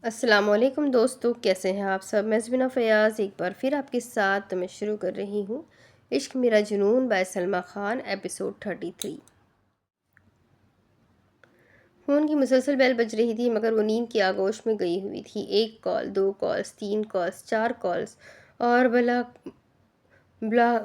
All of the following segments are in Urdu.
السلام علیکم دوستو، کیسے ہیں آپ سب؟ میں زبینہ فیاض ایک بار پھر آپ کے ساتھ میں شروع کر رہی ہوں عشق میرا جنون by Salma Khan episode 33۔ Phone کی مسلسل بیل بج رہی تھی مگر وہ نیند کی آغوش میں گئی ہوئی تھی۔ ایک کال، دو کالز، تین کالز، چار کالز اور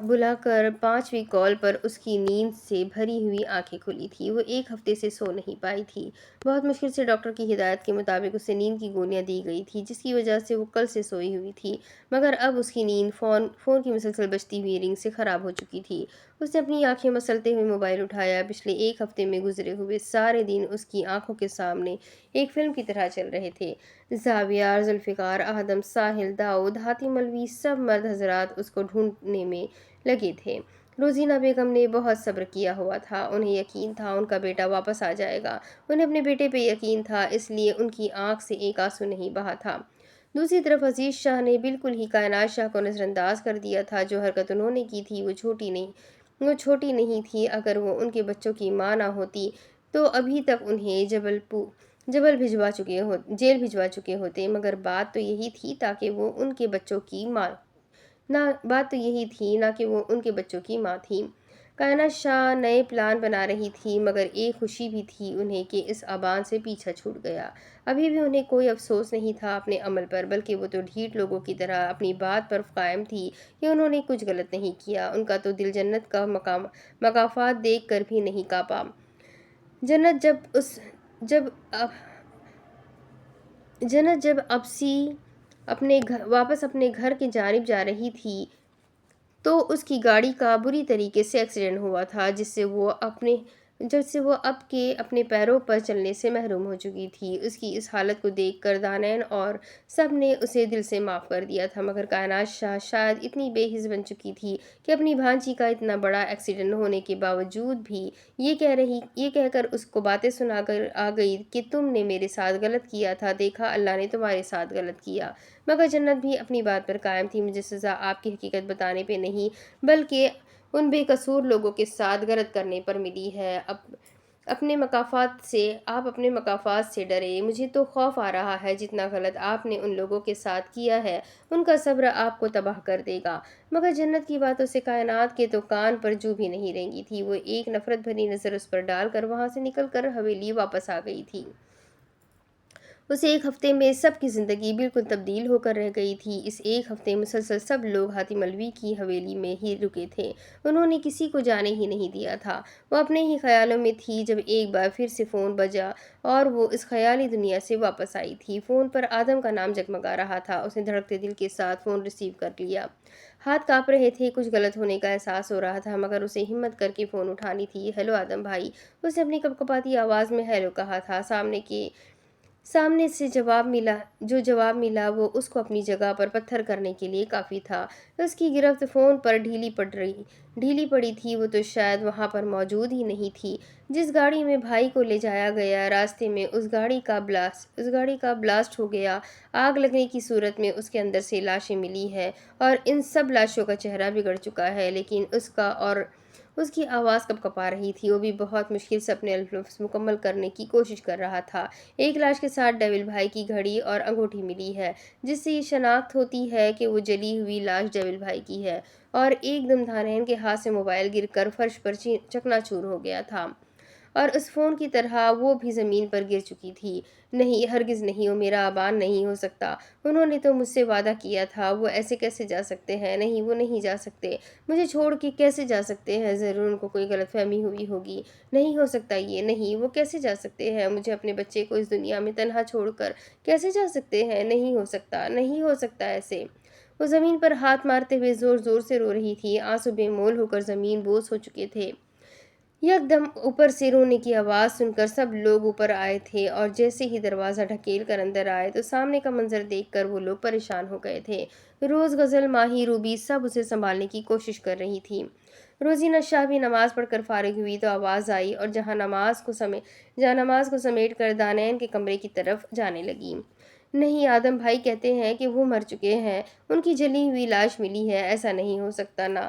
بلا کر پانچویں کال پر اس کی نیند سے بھری ہوئی آنکھیں کھلی تھی۔ وہ ایک ہفتے سے سو نہیں پائی تھی۔ بہت مشکل سے ڈاکٹر کی ہدایت کے مطابق اسے نیند کی گولیاں دی گئی تھی، جس کی وجہ سے وہ کل سے سوئی ہوئی تھی، مگر اب اس کی نیند فون کی مسلسل بجتی ہوئی رنگ سے خراب ہو چکی تھی۔ اس نے اپنی آنکھیں مسلتے ہوئے موبائل اٹھایا۔ پچھلے ایک ہفتے میں گزرے ہوئے سارے دن اس کی آنکھوں کے سامنے ایک فلم کی طرح چل رہے تھے۔ زاویار، ذوالفقار، آدم، ساحل، داؤد، حاتم ملوی، سب مرد حضرات اس کو ڈھونڈنے میں لگے تھے۔ روزینہ بیگم نے بہت صبر کیا ہوا تھا۔ انہیں یقین تھا ان کا بیٹا واپس آ جائے گا۔ انہیں اپنے بیٹے پہ یقین تھا، اس لیے ان کی آنکھ سے ایک آنسو نہیں بہا تھا۔ دوسری طرف عزیز شاہ نے بالکل ہی کائنات شاہ کو نظر انداز کر دیا تھا۔ جو حرکت انہوں نے کی تھی وہ چھوٹی نہیں تھی۔ اگر وہ ان کے بچوں کی ماں نہ ہوتی تو ابھی تک انہیں جیل بھجوا چکے ہوتے، مگر بات تو یہی تھی نہ کہ وہ ان کے بچوں کی ماں تھی۔ کائنات شاہ نئے پلان بنا رہی تھی، مگر ایک خوشی بھی تھی انہیں کہ اس آبان سے پیچھا چھوٹ گیا۔ ابھی بھی انہیں کوئی افسوس نہیں تھا اپنے عمل پر، بلکہ وہ تو ڈھیٹ لوگوں کی طرح اپنی بات پر قائم تھی کہ انہوں نے کچھ غلط نہیں کیا۔ ان کا تو دل جنت کا مقامات دیکھ کر بھی نہیں کانپا۔ جنت جب اپسی واپس اپنے گھر کی جانب جا رہی تھی تو اس کی گاڑی کا بری طریقے سے ایکسیڈنٹ ہوا تھا، جس سے وہ اب کے اپنے پیروں پر چلنے سے محروم ہو چکی تھی۔ اس کی اس حالت کو دیکھ کر دانائن اور سب نے اسے دل سے معاف کر دیا تھا، مگر کائنات شاہ شاید اتنی بے حس بن چکی تھی کہ اپنی بھانجی کا اتنا بڑا ایکسیڈنٹ ہونے کے باوجود بھی یہ کہہ کر اس کو باتیں سنا کر آ گئی کہ تم نے میرے ساتھ غلط کیا تھا، دیکھا اللہ نے تمہارے ساتھ غلط کیا۔ مگر جنت بھی اپنی بات پر قائم تھی۔ مجھے سزا آپ کی حقیقت بتانے پہ نہیں، بلکہ ان بے قصور لوگوں کے ساتھ غلط کرنے پر ملی ہے۔ آپ اپنے مقافات سے ڈرے۔ مجھے تو خوف آ رہا ہے جتنا غلط آپ نے ان لوگوں کے ساتھ کیا ہے، ان کا صبر آپ کو تباہ کر دے گا۔ مگر جنت کی باتوں سے کائنات کے تو کان پر جو بھی نہیں رینگی تھی۔ وہ ایک نفرت بھری نظر اس پر ڈال کر وہاں سے نکل کر حویلی واپس آ گئی تھی۔ اس ایک ہفتے میں سب کی زندگی بالکل تبدیل ہو کر رہ گئی تھی۔ اس ایک ہفتے مسلسل سب لوگ حاتم ملوی کی حویلی میں ہی رکے تھے۔ انہوں نے کسی کو جانے ہی نہیں دیا تھا۔ وہ اپنے ہی خیالوں میں تھی جب ایک بار پھر سے فون بجا اور وہ اس خیالی دنیا سے واپس آئی تھی۔ فون پر آدم کا نام جگمگا رہا تھا۔ اس نے دھڑکتے دل کے ساتھ فون ریسیو کر لیا۔ ہاتھ کانپ رہے تھے، کچھ غلط ہونے کا احساس ہو رہا تھا، مگر اسے ہمت کر کے فون اٹھانی تھی۔ ہیلو آدم بھائی، اس نے اپنی کپکپاتی آواز میں ہیلو کہا تھا۔ سامنے سے جواب ملا وہ اس کو اپنی جگہ پر پتھر کرنے کے لیے کافی تھا۔ اس کی گرفت فون پر ڈھیلی پڑی تھی۔ وہ تو شاید وہاں پر موجود ہی نہیں تھی جس گاڑی میں بھائی کو لے جایا گیا۔ راستے میں اس گاڑی کا بلاسٹ ہو گیا۔ آگ لگنے کی صورت میں اس کے اندر سے لاشیں ملی ہیں اور ان سب لاشوں کا چہرہ بگڑ چکا ہے، لیکن اس کی آواز کپکپا رہی تھی۔ وہ بھی بہت مشکل سے اپنے الفاظ مکمل کرنے کی کوشش کر رہا تھا۔ ایک لاش کے ساتھ ڈیول بھائی کی گھڑی اور انگوٹھی ملی ہے، جس سے یہ شناخت ہوتی ہے کہ وہ جلی ہوئی لاش ڈیول بھائی کی ہے۔ اور ایک دم دانائن کے ہاتھ سے موبائل گر کر فرش پر چکنا چور ہو گیا تھا اور اس فون کی طرح وہ بھی زمین پر گر چکی تھی۔ نہیں، ہرگز نہیں، وہ میرا آبان نہیں ہو سکتا۔ انہوں نے تو مجھ سے وعدہ کیا تھا۔ وہ ایسے کیسے جا سکتے ہیں؟ نہیں، وہ نہیں جا سکتے۔ مجھے چھوڑ کے کیسے جا سکتے ہیں؟ ضرور ان کو کوئی غلط فہمی ہوئی ہوگی۔ نہیں ہو سکتا یہ، نہیں، وہ کیسے جا سکتے ہیں؟ مجھے اپنے بچے کو اس دنیا میں تنہا چھوڑ کر کیسے جا سکتے ہیں؟ نہیں ہو سکتا، نہیں ہو سکتا ایسے۔ وہ زمین پر ہاتھ مارتے ہوئے زور زور سے رو رہی تھی۔ آنسو بے مول ہو کر زمین بوس ہو چکے تھے۔ یکدم اوپر سے رونے کی آواز سن کر سب لوگ اوپر آئے تھے اور جیسے ہی دروازہ ڈھکیل کر اندر آئے تو سامنے کا منظر دیکھ کر وہ لوگ پریشان ہو گئے تھے۔ روز، غزل، ماہی، روبی سب اسے سنبھالنے کی کوشش کر رہی تھی۔ روزینہ شاہ بھی نماز پڑھ کر فارغ ہوئی تو آواز آئی اور جہاں نماز کو سمیٹ کر دانائن کے کمرے کی طرف جانے لگی۔ نہیں، آدم بھائی کہتے ہیں کہ وہ مر چکے ہیں، ان کی جلی ہوئی لاش ملی ہے، ایسا نہیں ہو سکتا نا۔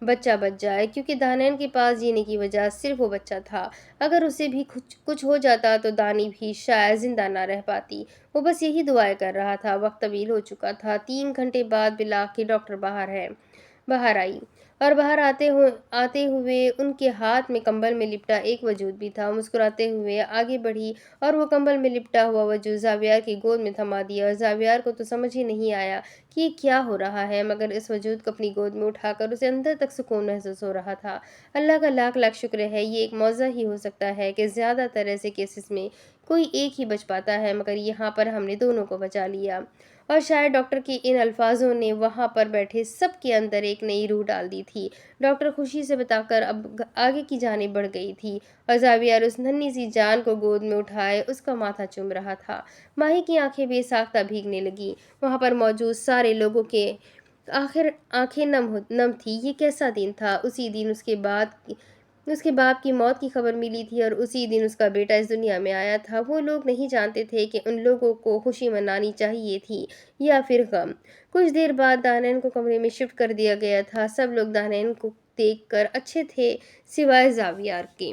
بچہ بچ جائے، کیونکہ دانین کے پاس جینے کی وجہ صرف وہ بچہ تھا۔ اگر اسے بھی کچھ ہو جاتا تو دانی بھی شاید زندہ نہ رہ پاتی۔ وہ بس یہی دعائیں کر رہا تھا۔ وقت طویل ہو چکا تھا۔ 3 گھنٹے بعد بالآخر ڈاکٹر باہر آئی، اور باہر آتے ہوئے ان کے ہاتھ میں کمبل میں لپٹا ایک وجود بھی تھا۔ مسکراتے ہوئے آگے بڑھی اور وہ کمبل میں لپٹا ہوا وجود زاویار کی گود میں تھما دیا، اور زاویار کو تو سمجھ ہی نہیں آیا کہ یہ کیا ہو رہا ہے، مگر اس وجود کو اپنی گود میں اٹھا کر اسے اندر تک سکون محسوس ہو رہا تھا۔ اللہ کا لاکھ لاکھ شکر ہے، یہ ایک معجزہ ہی ہو سکتا ہے کہ زیادہ تر ایسے کیسز میں کوئی ایک ہی بچ پاتا ہے، مگر یہاں پر ہم نے دونوں کو بچا لیا۔ اور شاید ڈاکٹر کے ان الفاظوں نے وہاں پر بیٹھے سب کے اندر ایک نئی روح ڈال دی تھی۔ ڈاکٹر خوشی سے بتا کر اب آگے کی جانب بڑھ گئی تھی، اور زاویار اس ننھی سی جان کو گود میں اٹھائے اس کا ماتھا چوم رہا تھا۔ ماہی کی آنکھیں بے ساختہ بھیگنے لگیں۔ وہاں پر موجود سارے لوگوں کے آخر آنکھیں نم تھی۔ یہ کیسا دن تھا؟ اسی دن اس کے باپ کی موت کی خبر ملی تھی، اور اسی دن اس کا بیٹا اس دنیا میں آیا تھا۔ وہ لوگ نہیں جانتے تھے کہ ان لوگوں کو خوشی منانی چاہیے تھی یا پھر غم۔ کچھ دیر بعد دانین کو کمرے میں شفٹ کر دیا گیا تھا۔ سب لوگ دانین کو دیکھ کر اچھے تھے سوائے زاویار کے۔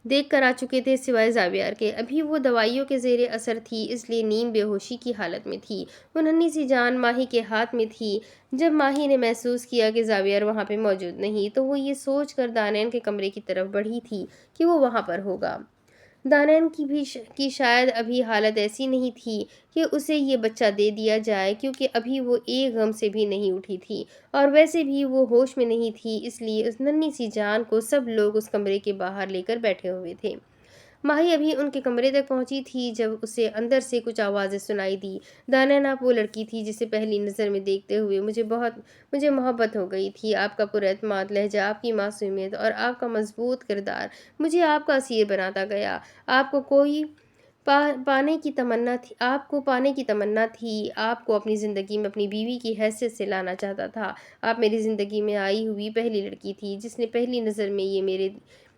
دیکھ کر آ چکے تھے سوائے زاویار کے۔ ابھی وہ دوائیوں کے زیر اثر تھی، اس لیے نیم بے ہوشی کی حالت میں تھی۔ وہ ننھی سی جان ماہی کے ہاتھ میں تھی۔ جب ماہی نے محسوس کیا کہ زاویار وہاں پہ موجود نہیں، تو وہ یہ سوچ کر دانین کے کمرے کی طرف بڑھی تھی کہ وہ وہاں پر ہوگا۔ دانین کی شاید ابھی حالت ایسی نہیں تھی کہ اسے یہ بچہ دے دیا جائے، کیونکہ ابھی وہ ایک غم سے بھی نہیں اٹھی تھی، اور ویسے بھی وہ ہوش میں نہیں تھی، اس لیے اس ننھی سی جان کو سب لوگ اس کمرے کے باہر لے کر بیٹھے ہوئے تھے۔ ماہی ابھی ان کے کمرے تک پہنچی تھی جب اسے اندر سے کچھ آوازیں سنائی دی۔ دانین، آپ وہ لڑکی تھی جسے پہلی نظر میں دیکھتے ہوئے مجھے محبت ہو گئی تھی۔ آپ کا پراعتماد لہجہ، آپ کی معصومیت اور آپ کا مضبوط کردار مجھے آپ کا اسیر بناتا گیا۔ آپ کو پانے کی تمنا تھی، آپ کو اپنی زندگی میں اپنی بیوی کی حیثیت سے لانا چاہتا تھا۔ آپ میری زندگی میں آئی ہوئی پہلی لڑکی تھی جس نے پہلی نظر میں یہ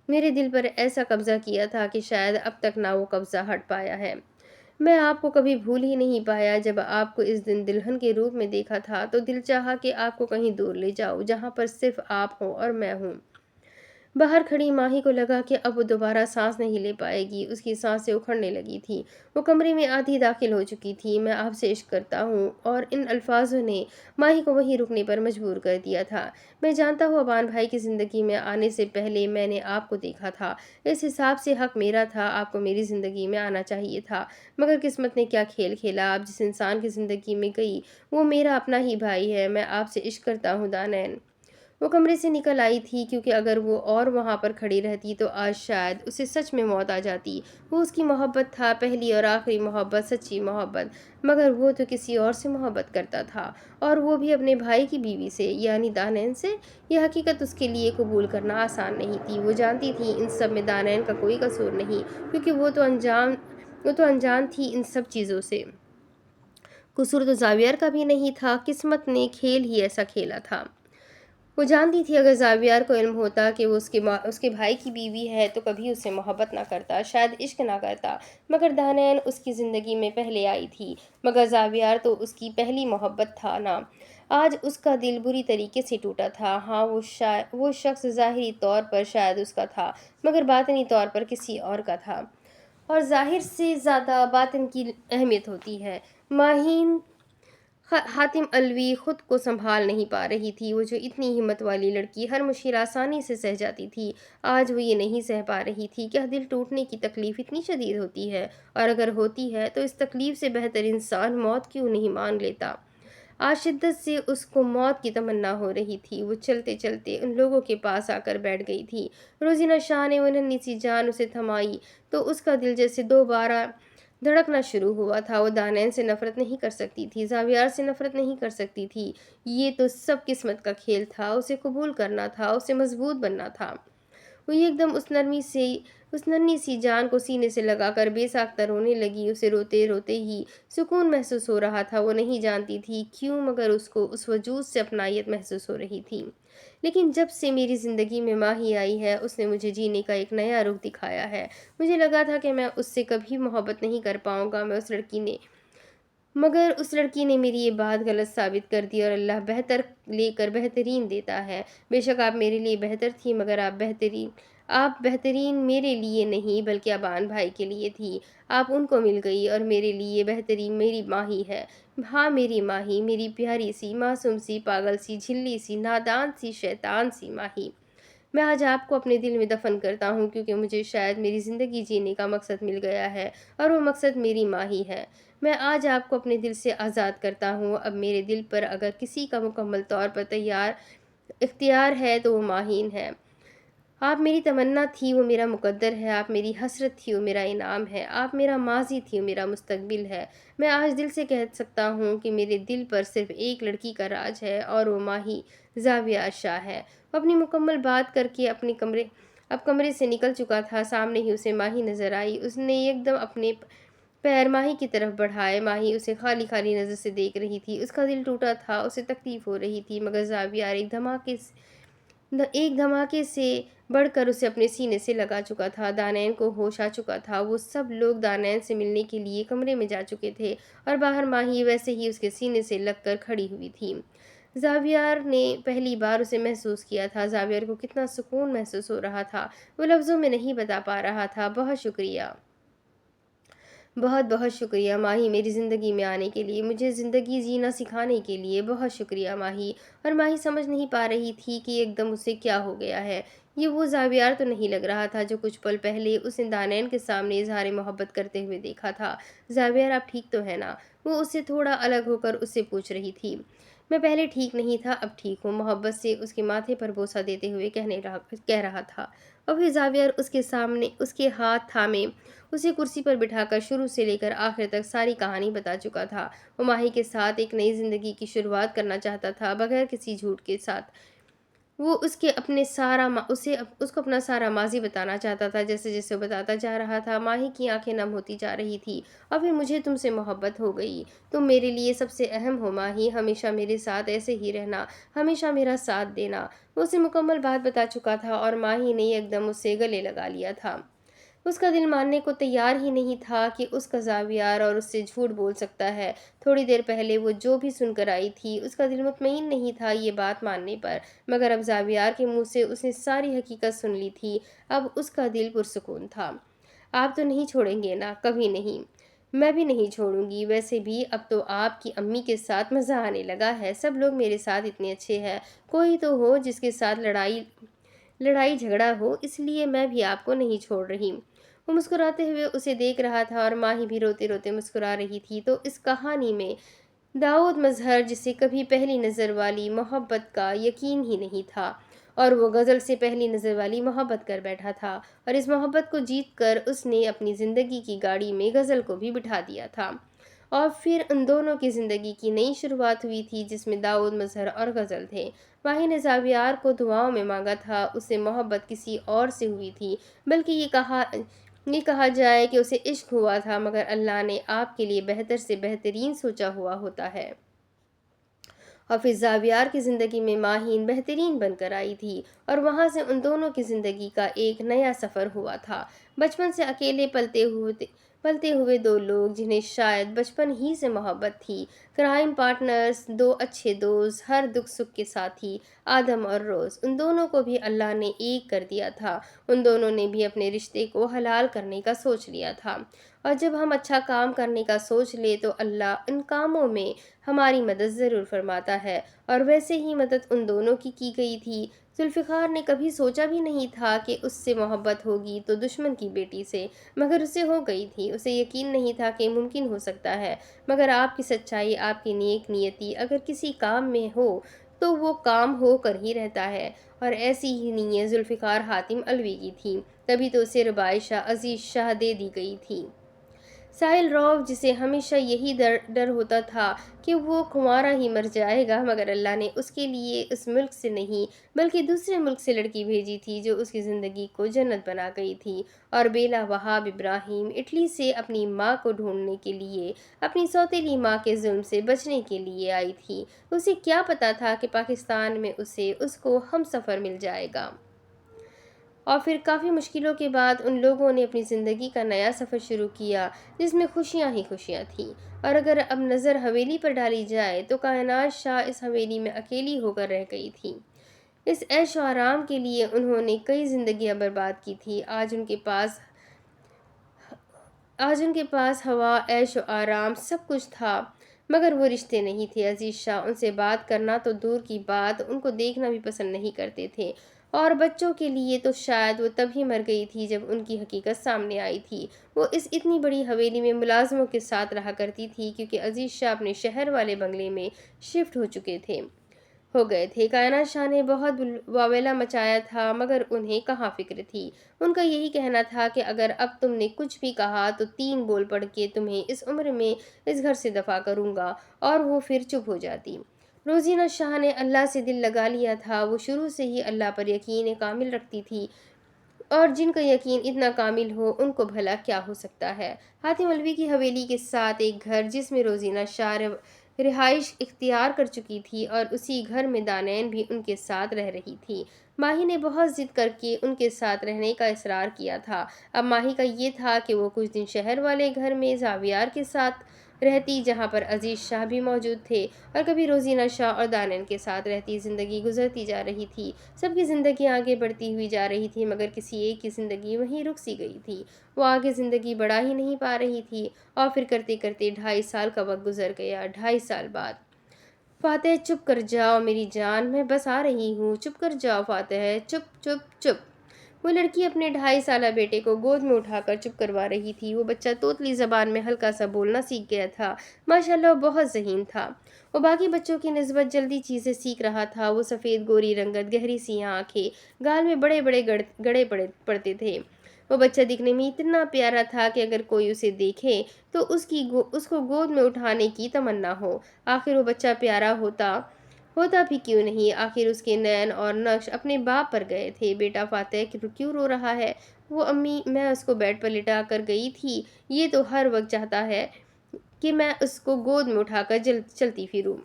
میرے دل پر ایسا قبضہ کیا تھا کہ شاید اب تک نہ وہ قبضہ ہٹ پایا ہے۔ میں آپ کو کبھی بھول ہی نہیں پایا۔ جب آپ کو اس دن دلہن کے روپ میں دیکھا تھا تو دل چاہا کہ آپ کو کہیں دور لے جاؤں جہاں پر صرف آپ ہوں اور میں ہوں۔ باہر کھڑی ماہی کو لگا کہ اب وہ دوبارہ سانس نہیں لے پائے گی۔ اس کی سانسیں اکھڑنے لگی تھیں۔ وہ کمرے میں آدھی داخل ہو چکی تھی۔ میں آپ سے عشق کرتا ہوں، اور ان الفاظوں نے ماہی کو وہیں رکنے پر مجبور کر دیا تھا۔ میں جانتا ہوں ابان بھائی کی زندگی میں آنے سے پہلے میں نے آپ کو دیکھا تھا، اس حساب سے حق میرا تھا، آپ کو میری زندگی میں آنا چاہیے تھا، مگر قسمت نے کیا کھیل کھیلا۔ آپ جس انسان کی زندگی میں گئی وہ میرا اپنا ہی بھائی ہے۔ میں آپ سے عشق کرتا ہوں دانین۔ وہ کمرے سے نکل آئی تھی، کیونکہ اگر وہ اور وہاں پر کھڑی رہتی تو آج شاید اسے سچ میں موت آ جاتی۔ وہ اس کی محبت تھا، پہلی اور آخری محبت، سچی محبت، مگر وہ تو کسی اور سے محبت کرتا تھا، اور وہ بھی اپنے بھائی کی بیوی سے، یعنی دانین سے۔ یہ حقیقت اس کے لیے قبول کرنا آسان نہیں تھی۔ وہ جانتی تھی ان سب میں دانین کا کوئی قصور نہیں، کیونکہ وہ تو انجان تھی ان سب چیزوں سے۔ قصور تو زاویار کا بھی نہیں تھا، قسمت نے کھیل ہی ایسا کھیلا تھا۔ وہ جانتی تھی اگر زاویار کو علم ہوتا کہ وہ اس کے بھائی کی بیوی ہے تو کبھی اس سے محبت نہ کرتا، شاید عشق نہ کرتا، مگر دانین اس کی زندگی میں پہلے آئی تھی، مگر زاویار تو اس کی پہلی محبت تھا نا۔ آج اس کا دل بری طریقے سے ٹوٹا تھا۔ ہاں، وہ شخص ظاہری طور پر شاید اس کا تھا، مگر باطنی طور پر کسی اور کا تھا، اور ظاہر سے زیادہ باطن کی اہمیت ہوتی ہے۔ ماہین حاتم علوی خود کو سنبھال نہیں پا رہی تھی۔ وہ جو اتنی ہمت والی لڑکی ہر مشکل آسانی سے سہ جاتی تھی، آج وہ یہ نہیں سہ پا رہی تھی۔ کیا دل ٹوٹنے کی تکلیف اتنی شدید ہوتی ہے؟ اور اگر ہوتی ہے تو اس تکلیف سے بہتر انسان موت کیوں نہیں مان لیتا؟ آج شدت سے اس کو موت کی تمنا ہو رہی تھی۔ وہ چلتے چلتے ان لوگوں کے پاس آ کر بیٹھ گئی تھی۔ روزینہ شاہ نے وہ ننھی سی جان اسے تھمائی تو اس کا دل جیسے دوبارہ دھڑکنا شروع ہوا تھا۔ وہ دانین سے نفرت نہیں کر سکتی تھی، زاویار سے نفرت نہیں کر سکتی تھی۔ یہ تو سب قسمت کا کھیل تھا، اسے قبول کرنا تھا، اسے مضبوط بننا تھا۔ وہ ایک دم اس ننھی سی جان کو سینے سے لگا کر بے ساختہ رونے لگی۔ اسے روتے روتے ہی سکون محسوس ہو رہا تھا۔ وہ نہیں جانتی تھی کیوں، مگر اس کو اس وجود سے اپنائیت محسوس ہو رہی تھی۔ لیکن جب سے میری زندگی میں ماہی آئی ہے، اس نے مجھے جینے کا ایک نیا رخ دکھایا ہے۔ مجھے لگا تھا کہ میں اس سے کبھی محبت نہیں کر پاؤں گا، مگر اس لڑکی نے میری یہ بات غلط ثابت کر دی اور اللہ بہتر لے کر بہترین دیتا ہے۔ بے شک آپ میرے لیے بہتر تھی، مگر آپ بہترین میرے لیے نہیں بلکہ ابان بھائی کے لیے تھی۔ آپ ان کو مل گئی اور میرے لیے بہترین میری ماں ہی ہے۔ ہاں میری ماں ہی، میری پیاری سی، معصوم سی، پاگل سی، جھلی سی، نادان سی، شیطان سی ماں ہی۔ میں آج آپ کو اپنے دل میں دفن کرتا ہوں کیونکہ مجھے شاید میری زندگی جینے کا مقصد مل گیا ہے اور وہ مقصد میری ماں ہی ہے۔ میں آج آپ کو اپنے دل سے آزاد کرتا ہوں۔ اب میرے دل پر اگر کسی کا مکمل طور پر اختیار ہے تو وہ ماہین ہے۔ آپ میری تمنا تھی، وہ میرا مقدر ہے۔ آپ میری حسرت تھی، وہ میرا انعام ہے۔ آپ میرا ماضی تھی، وہ میرا مستقبل ہے۔ میں آج دل سے کہہ سکتا ہوں کہ میرے دل پر صرف ایک لڑکی کا راج ہے اور وہ ماہی زاویہ شاہ ہے۔ وہ اپنی مکمل بات کر کے اب کمرے سے نکل چکا تھا۔ سامنے ہی اسے ماہی نظر آئی۔ اس نے ایک دم اپنے پیر ماہی کی طرف بڑھائے۔ ماہی اسے خالی خالی نظر سے دیکھ رہی تھی۔ اس کا دل ٹوٹا تھا، اسے تکلیف ہو رہی تھی، مگر زاویہ ایک دھماکے سے بڑھ کر اسے اپنے سینے سے لگا چکا تھا۔ دانائن کو ہوش آ چکا تھا۔ وہ سب لوگ دانائن سے ملنے کے لیے کمرے میں جا چکے تھے اور باہر ماہی ویسے ہی اس کے سینے سے لگ کر کھڑی ہوئی تھی۔ زاویار نے پہلی بار اسے محسوس کیا تھا۔ زاویار کو کتنا سکون محسوس ہو رہا تھا، وہ لفظوں میں نہیں بتا پا رہا تھا۔ بہت شکریہ، بہت بہت شکریہ ماہی، میری زندگی میں آنے کے لیے، مجھے زندگی جینا سکھانے کے لیے بہت شکریہ ماہی۔ اور ماہی سمجھ نہیں پا رہی تھی کہ ایک دم اسے کیا ہو گیا ہے۔ یہ وہ زاویار تو نہیں لگ رہا تھا جو کچھ پل پہلے اس نے دانائن کے سامنے اظہار محبت کرتے ہوئے دیکھا تھا۔ زاویار آپ ٹھیک تو ہے نا؟ وہ اس سے تھوڑا الگ ہو کر اس سے پوچھ رہی تھی۔ میں پہلے ٹھیک نہیں تھا، اب ٹھیک ہوں، محبت سے اس کے ماتھے پر بوسہ دیتے ہوئے کہہ رہا تھا۔ اور پھر زاویار اس کے سامنے اس کے ہاتھ تھامے اسے کرسی پر بٹھا کر شروع سے لے کر آخر تک ساری کہانی بتا چکا تھا۔ وہ ماہی کے ساتھ ایک نئی زندگی کی شروعات کرنا چاہتا تھا، بغیر کسی جھوٹ کے ساتھ۔ وہ اس کو اپنا سارا ماضی بتانا چاہتا تھا۔ جیسے جیسے وہ بتاتا جا رہا تھا، ماہی کی آنکھیں نم ہوتی جا رہی تھی۔ اور پھر مجھے تم سے محبت ہو گئی، تم میرے لیے سب سے اہم ہو ماہی، ہمیشہ میرے ساتھ ایسے ہی رہنا، ہمیشہ میرا ساتھ دینا۔ وہ اسے مکمل بات بتا چکا تھا اور ماہی نے ایک دم اس سے گلے لگا لیا تھا۔ اس کا دل ماننے کو تیار ہی نہیں تھا کہ اس کا زاویار اور اس سے جھوٹ بول سکتا ہے۔ تھوڑی دیر پہلے وہ جو بھی سن کر آئی تھی، اس کا دل مطمئن نہیں تھا یہ بات ماننے پر، مگر اب زاویار کے منہ سے اس نے ساری حقیقت سن لی تھی۔ اب اس کا دل پرسکون تھا۔ آپ تو نہیں چھوڑیں گے نا؟ کبھی نہیں، میں بھی نہیں چھوڑوں گی۔ ویسے بھی اب تو آپ کی امی کے ساتھ مزہ آنے لگا ہے، سب لوگ میرے ساتھ اتنے اچھے ہیں، کوئی تو ہو جس کے ساتھ لڑائی جھگڑا ہو، اس لیے میں بھی آپ کو نہیں چھوڑ رہی۔ وہ مسکراتے ہوئے اسے دیکھ رہا تھا اور ماہی بھی روتے روتے مسکرا رہی تھی۔ تو اس کہانی میں داؤد مظہر، جسے کبھی پہلی نظر والی محبت کا یقین ہی نہیں تھا، اور وہ غزل سے پہلی نظر والی محبت کر بیٹھا تھا، اور اس محبت کو جیت کر اس نے اپنی زندگی کی گاڑی میں غزل کو بھی بٹھا دیا تھا، اور پھر ان دونوں کی زندگی کی نئی شروعات ہوئی تھی جس میں داؤد مظہر اور غزل تھے۔ ماہی نے زاویار کو دعاؤں میں مانگا تھا، اس سے محبت کسی اور سے ہوئی تھی، بلکہ یہ کہا جائے کہ اسے عشق ہوا تھا، مگر اللہ نے آپ کے لیے بہتر سے بہترین سوچا ہوا ہوتا ہے۔ اور پھر زاویار کی زندگی میں ماہین بہترین بن کر آئی تھی، اور وہاں سے ان دونوں کی زندگی کا ایک نیا سفر ہوا تھا۔ بچپن سے اکیلے پلتے ہوئے دو لوگ جنہیں شاید بچپن ہی سے محبت تھی، کرائم پارٹنرز، دو اچھے دوست، ہر دکھ سکھ کے ساتھی، آدم اور روز، ان دونوں کو بھی اللہ نے ایک کر دیا تھا۔ ان دونوں نے بھی اپنے رشتے کو حلال کرنے کا سوچ لیا تھا، اور جب ہم اچھا کام کرنے کا سوچ لے تو اللہ ان کاموں میں ہماری مدد ضرور فرماتا ہے، اور ویسے ہی مدد ان دونوں کی گئی تھی۔ ذوالفقار نے کبھی سوچا بھی نہیں تھا کہ اس سے محبت ہوگی تو دشمن کی بیٹی سے، مگر اسے ہو گئی تھی۔ اسے یقین نہیں تھا کہ ممکن ہو سکتا ہے، مگر آپ کی سچائی، آپ کی نیک نیتی اگر کسی کام میں ہو تو وہ کام ہو کر ہی رہتا ہے، اور ایسی ہی نیت ذوالفقار حاتم علوی کی تھی، تبھی تو اسے رباعی شاہ عزیز شاہ دے دی گئی تھی۔ ساحل روف، جسے ہمیشہ یہی ڈر ہوتا تھا کہ وہ کنوارا ہی مر جائے گا، مگر اللہ نے اس کے لیے اس ملک سے نہیں بلکہ دوسرے ملک سے لڑکی بھیجی تھی جو اس کی زندگی کو جنت بنا گئی تھی۔ اور بیلا وہاب ابراہیم اٹلی سے اپنی ماں کو ڈھونڈنے کے لیے، اپنی سوتیلی ماں کے ظلم سے بچنے کے لیے آئی تھی۔ اسے کیا پتا تھا کہ پاکستان میں اس کو ہم سفر مل جائے گا، اور پھر کافی مشکلوں کے بعد ان لوگوں نے اپنی زندگی کا نیا سفر شروع کیا جس میں خوشیاں ہی خوشیاں تھیں۔ اور اگر اب نظر حویلی پر ڈالی جائے تو کائنات شاہ اس حویلی میں اکیلی ہو کر رہ گئی تھی۔ اس عیش و آرام کے لیے انہوں نے کئی زندگیاں برباد کی تھی۔ آج ان کے پاس ہوا، عیش و آرام سب کچھ تھا، مگر وہ رشتے نہیں تھے۔ عزیز شاہ ان سے بات کرنا تو دور کی بات، ان کو دیکھنا بھی پسند نہیں کرتے تھے، اور بچوں کے لیے تو شاید وہ تب ہی مر گئی تھی جب ان کی حقیقت سامنے آئی تھی۔ وہ اس اتنی بڑی حویلی میں ملازموں کے ساتھ رہا کرتی تھی کیونکہ عزیز شاہ اپنے شہر والے بنگلے میں شفٹ ہو گئے تھے۔ کائنات شاہ نے بہت واویلا مچایا تھا مگر انہیں کہاں فکر تھی۔ ان کا یہی کہنا تھا کہ اگر اب تم نے کچھ بھی کہا تو 3 بول پڑھ کے تمہیں اس عمر میں اس گھر سے دفع کروں گا، اور وہ پھر چپ ہو جاتی۔ روزینہ شاہ نے اللہ سے دل لگا لیا تھا۔ وہ شروع سے ہی اللہ پر یقین کامل رکھتی تھی، اور جن کا یقین اتنا کامل ہو ان کو بھلا کیا ہو سکتا ہے۔ حاتم علوی کی حویلی کے ساتھ ایک گھر جس میں روزینہ شاہ رہائش اختیار کر چکی تھی، اور اسی گھر میں دانین بھی ان کے ساتھ رہ رہی تھی۔ ماہی نے بہت ضد کر کے ان کے ساتھ رہنے کا اصرار کیا تھا۔ اب ماہی کا یہ تھا کہ وہ کچھ دن شہر والے گھر میں زاویار کے ساتھ رہتی جہاں پر عزیز شاہ بھی موجود تھے، اور کبھی روزینہ شاہ اور دانین کے ساتھ رہتی۔ زندگی گزرتی جا رہی تھی، سب کی زندگی آگے بڑھتی ہوئی جا رہی تھی، مگر کسی ایک کی زندگی وہیں رک سی گئی تھی۔ وہ آگے زندگی بڑھا ہی نہیں پا رہی تھی، اور پھر کرتے کرتے 2.5 سال کا وقت گزر گیا۔ 2.5 سال بعد فاتح چپ کر جاؤ میری جان، میں بس آ رہی ہوں، چپ کر جاؤ فاتح، چپ چپ چپ۔ وہ لڑکی اپنے 2.5 سالہ بیٹے کو گود میں اٹھا کر چپ کروا رہی تھی۔ وہ بچہ توتلی زبان میں ہلکا سا بولنا سیکھ گیا تھا، ماشاءاللہ وہ بہت ذہین تھا۔ وہ باقی بچوں کی نسبت جلدی چیزیں سیکھ رہا تھا۔ وہ سفید گوری رنگت، گہری سی آنکھیں، گال میں بڑے بڑے گڑے پڑتے تھے۔ وہ بچہ دکھنے میں اتنا پیارا تھا کہ اگر کوئی اسے دیکھے تو اس کو گود میں اٹھانے کی تمنا ہو۔ آخر وہ بچہ پیارا ہوتا بھی کیوں نہیں، آخر اس کے نین اور نقش اپنے باپ پر گئے تھے۔ بیٹا فاتح کیوں رو رہا ہے؟ وہ امی، میں اس کو بیڈ پر لٹا کر گئی تھی، یہ تو ہر وقت چاہتا ہے کہ میں اس کو گود میں اٹھا کر چلتی پھروں،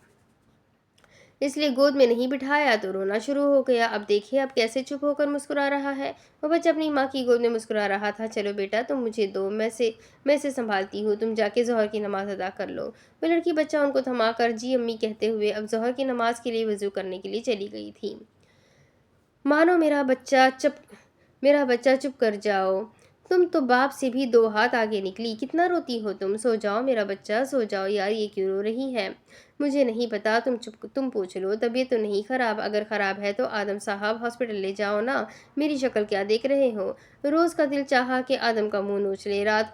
اس لیے گود میں نہیں بٹھایا تو رونا شروع ہو گیا۔ اب دیکھیے اب کیسے چپ ہو کر مسکرا رہا ہے۔ وہ بچہ اپنی ماں کی گود میں مسکرا رہا تھا۔ چلو بیٹا تم مجھے دو، میں اسے سنبھالتی ہوں، تم جا کے ظہر کی نماز ادا کر لو۔ وہ لڑکی بچہ ان کو تھما کر جی امی کہتے ہوئے اب ظہر کی نماز کے لیے وضو کرنے کے لیے چلی گئی تھی۔ مانو میرا بچہ چپ کر جاؤ، تم تو باپ سے بھی 2 ہاتھ آگے نکلی، کتنا روتی ہو تم، سو جاؤ میرا بچہ سو جاؤ۔ یار یہ کیوں رو رہی ہے؟ مجھے نہیں پتا، تم پوچھ لو، طبیعت تو نہیں خراب؟ اگر خراب ہے تو آدم صاحب ہاسپٹل لے جاؤ نا، میری شکل کیا دیکھ رہے ہو؟ روز کا دل چاہا کہ آدم کا منہ نوچ لے۔ رات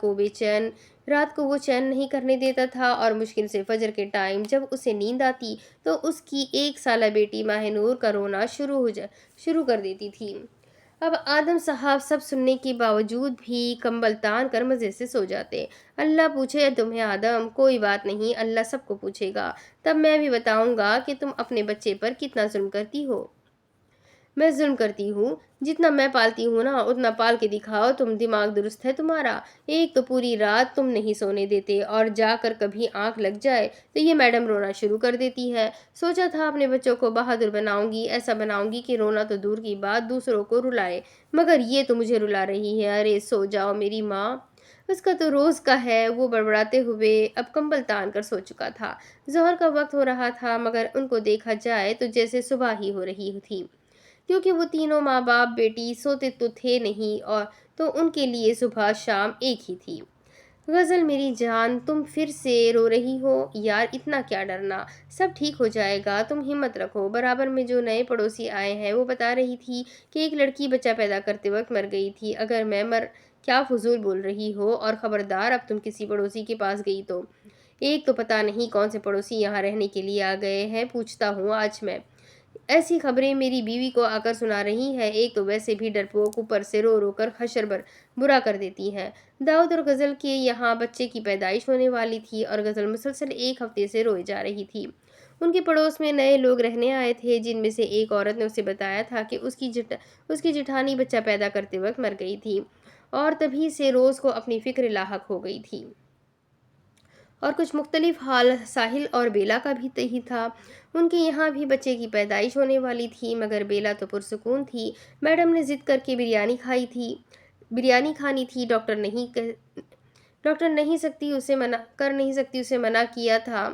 کو وہ چین نہیں کرنے دیتا تھا، اور مشکل سے فجر کے ٹائم جب اسے نیند آتی تو اس کی 1 سالہ بیٹی ماہ نور کا رونا شروع کر دیتی تھی۔ اب آدم صاحب سب سننے کے باوجود بھی کمبل تان کر مزے سے سو جاتے۔ اللہ پوچھے تمہیں آدم، کوئی بات نہیں، اللہ سب کو پوچھے گا، تب میں بھی بتاؤں گا کہ تم اپنے بچے پر کتنا ظلم کرتی ہو۔ میں ظلم کرتی ہوں؟ جتنا میں پالتی ہوں نا اتنا پال کے دکھاؤ، تم دماغ درست ہے تمہارا؟ ایک تو پوری رات تم نہیں سونے دیتے، اور جا کر کبھی آنکھ لگ جائے تو یہ میڈم رونا شروع کر دیتی ہے۔ سوچا تھا اپنے بچوں کو بہادر بناؤں گی، ایسا بناؤں گی کہ رونا تو دور کی بات دوسروں کو رلائے، مگر یہ تو مجھے رلا رہی ہے۔ ارے سو جاؤ میری ماں، اس کا تو روز کا ہے۔ وہ بڑبڑاتے ہوئے اب کمبل تان کر سو چکا تھا۔ ظہر کا وقت ہو رہا تھا، مگر ان کو دیکھا جائے تو جیسے صبح ہی ہو رہی تھی، کیونکہ وہ تینوں ماں باپ بیٹی سوتے تو تھے نہیں، اور تو ان کے لیے صبح شام ایک ہی تھی۔ غزل میری جان، تم پھر سے رو رہی ہو؟ یار اتنا کیا ڈرنا، سب ٹھیک ہو جائے گا، تم ہمت رکھو۔ برابر میں جو نئے پڑوسی آئے ہیں وہ بتا رہی تھی کہ ایک لڑکی بچہ پیدا کرتے وقت مر گئی تھی۔ اگر میں کیا فضول بول رہی ہو، اور خبردار اب تم کسی پڑوسی کے پاس گئی تو ایک تو پتہ نہیں کون سے پڑوسی یہاں رہنے کے لیے آ گئے ہیں، پوچھتا ہوں آج میں۔ ایسی خبریں میری بیوی کو آ کر سنا رہی ہے، ایک تو ویسے بھی ڈرپوک، اوپر سے رو رو کر حشر برا کر دیتی ہے۔ داؤد اور غزل کے یہاں بچے کی پیدائش ہونے والی تھی، اور غزل مسلسل 1 ہفتے سے روئے جا رہی تھی۔ ان کے پڑوس میں نئے لوگ رہنے آئے تھے، جن میں سے ایک عورت نے اسے بتایا تھا کہ اس کی جٹھانی بچہ پیدا کرتے وقت مر گئی تھی، اور تبھی سے روز کو اپنی فکر لاحق ہو گئی تھی، اور کچھ مختلف حال ساحل اور بیلا کا بھی ہی تھا۔ ان کے یہاں بھی بچے کی پیدائش ہونے والی تھی، مگر بیلا تو پرسکون تھی۔ میڈم نے ضد کر کے بریانی کھانی تھی۔ ڈاکٹر نہیں سکتی اسے منع کیا تھا۔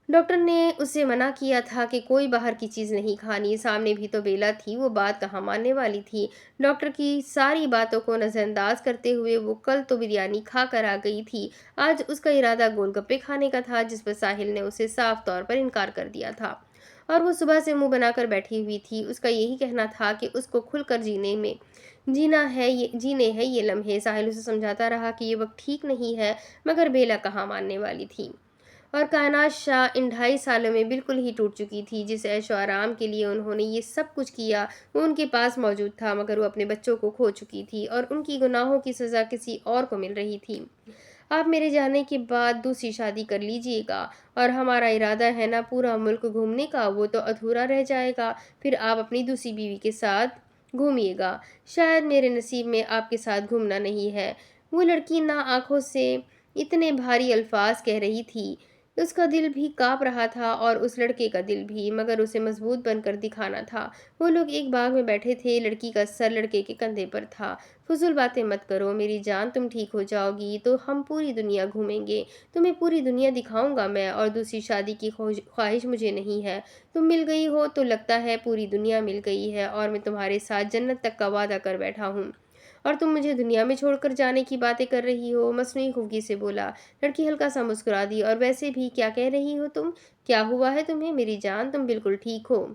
ڈاکٹر نے اسے منع کیا تھا کہ کوئی باہر کی چیز نہیں کھانی۔ سامنے بھی تو بیلا تھی، وہ بات کہاں ماننے والی تھی۔ ڈاکٹر کی ساری باتوں کو نظر انداز کرتے ہوئے وہ کل تو بریانی کھا کر آ گئی تھی، آج اس کا ارادہ گول گپے کھانے کا تھا، جس پر ساحل نے اسے صاف طور پر انکار کر دیا تھا، اور وہ صبح سے منہ بنا کر بیٹھی ہوئی تھی۔ اس کا یہی کہنا تھا کہ اس کو کھل کر جینے ہیں یہ لمحے۔ ساحل اسے سمجھاتا رہا کہ یہ وقت ٹھیک نہیں ہے، مگر بیلا کہاں ماننے والی تھی۔ اور کائنات شاہ ان 2.5 سالوں میں بالکل ہی ٹوٹ چکی تھی۔ جس عیش و آرام کے لیے انہوں نے یہ سب کچھ کیا، وہ ان کے پاس موجود تھا، مگر وہ اپنے بچوں کو کھو چکی تھی، اور ان کی گناہوں کی سزا کسی اور کو مل رہی تھی۔ آپ میرے جانے کے بعد دوسری شادی کر لیجئے گا، اور ہمارا ارادہ ہے نا پورا ملک گھومنے کا، وہ تو ادھورا رہ جائے گا، پھر آپ اپنی دوسری بیوی کے ساتھ گھومیے گا۔ شاید میرے نصیب میں آپ کے ساتھ گھومنا نہیں ہے۔ وہ لڑکی نا آنکھوں سے اتنے بھاری الفاظ کہہ رہی تھی، اس کا دل بھی کانپ رہا تھا، اور اس لڑکے کا دل بھی، مگر اسے مضبوط بن کر دکھانا تھا۔ وہ لوگ ایک باغ میں بیٹھے تھے، لڑکی کا سر لڑکے کے کندھے پر تھا۔ فضول باتیں مت کرو میری جان، تم ٹھیک ہو جاؤ گی تو ہم پوری دنیا گھومیں گے، تمہیں پوری دنیا دکھاؤں گا میں، اور دوسری شادی کی خواہش مجھے نہیں ہے۔ تم مل گئی ہو تو لگتا ہے پوری دنیا مل گئی ہے، اور میں تمہارے ساتھ جنت تک کا وعدہ کر بیٹھا ہوں، اور تم مجھے دنیا میں چھوڑ کر جانے کی باتیں کر رہی ہو۔ مصنوعی خفگی سے بولا۔ لڑکی ہلکا سا مسکرا دی۔ اور ویسے بھی کیا کہہ رہی ہو تم؟ کیا ہوا ہے تمہیں میری جان؟ تم بالکل ٹھیک ہو۔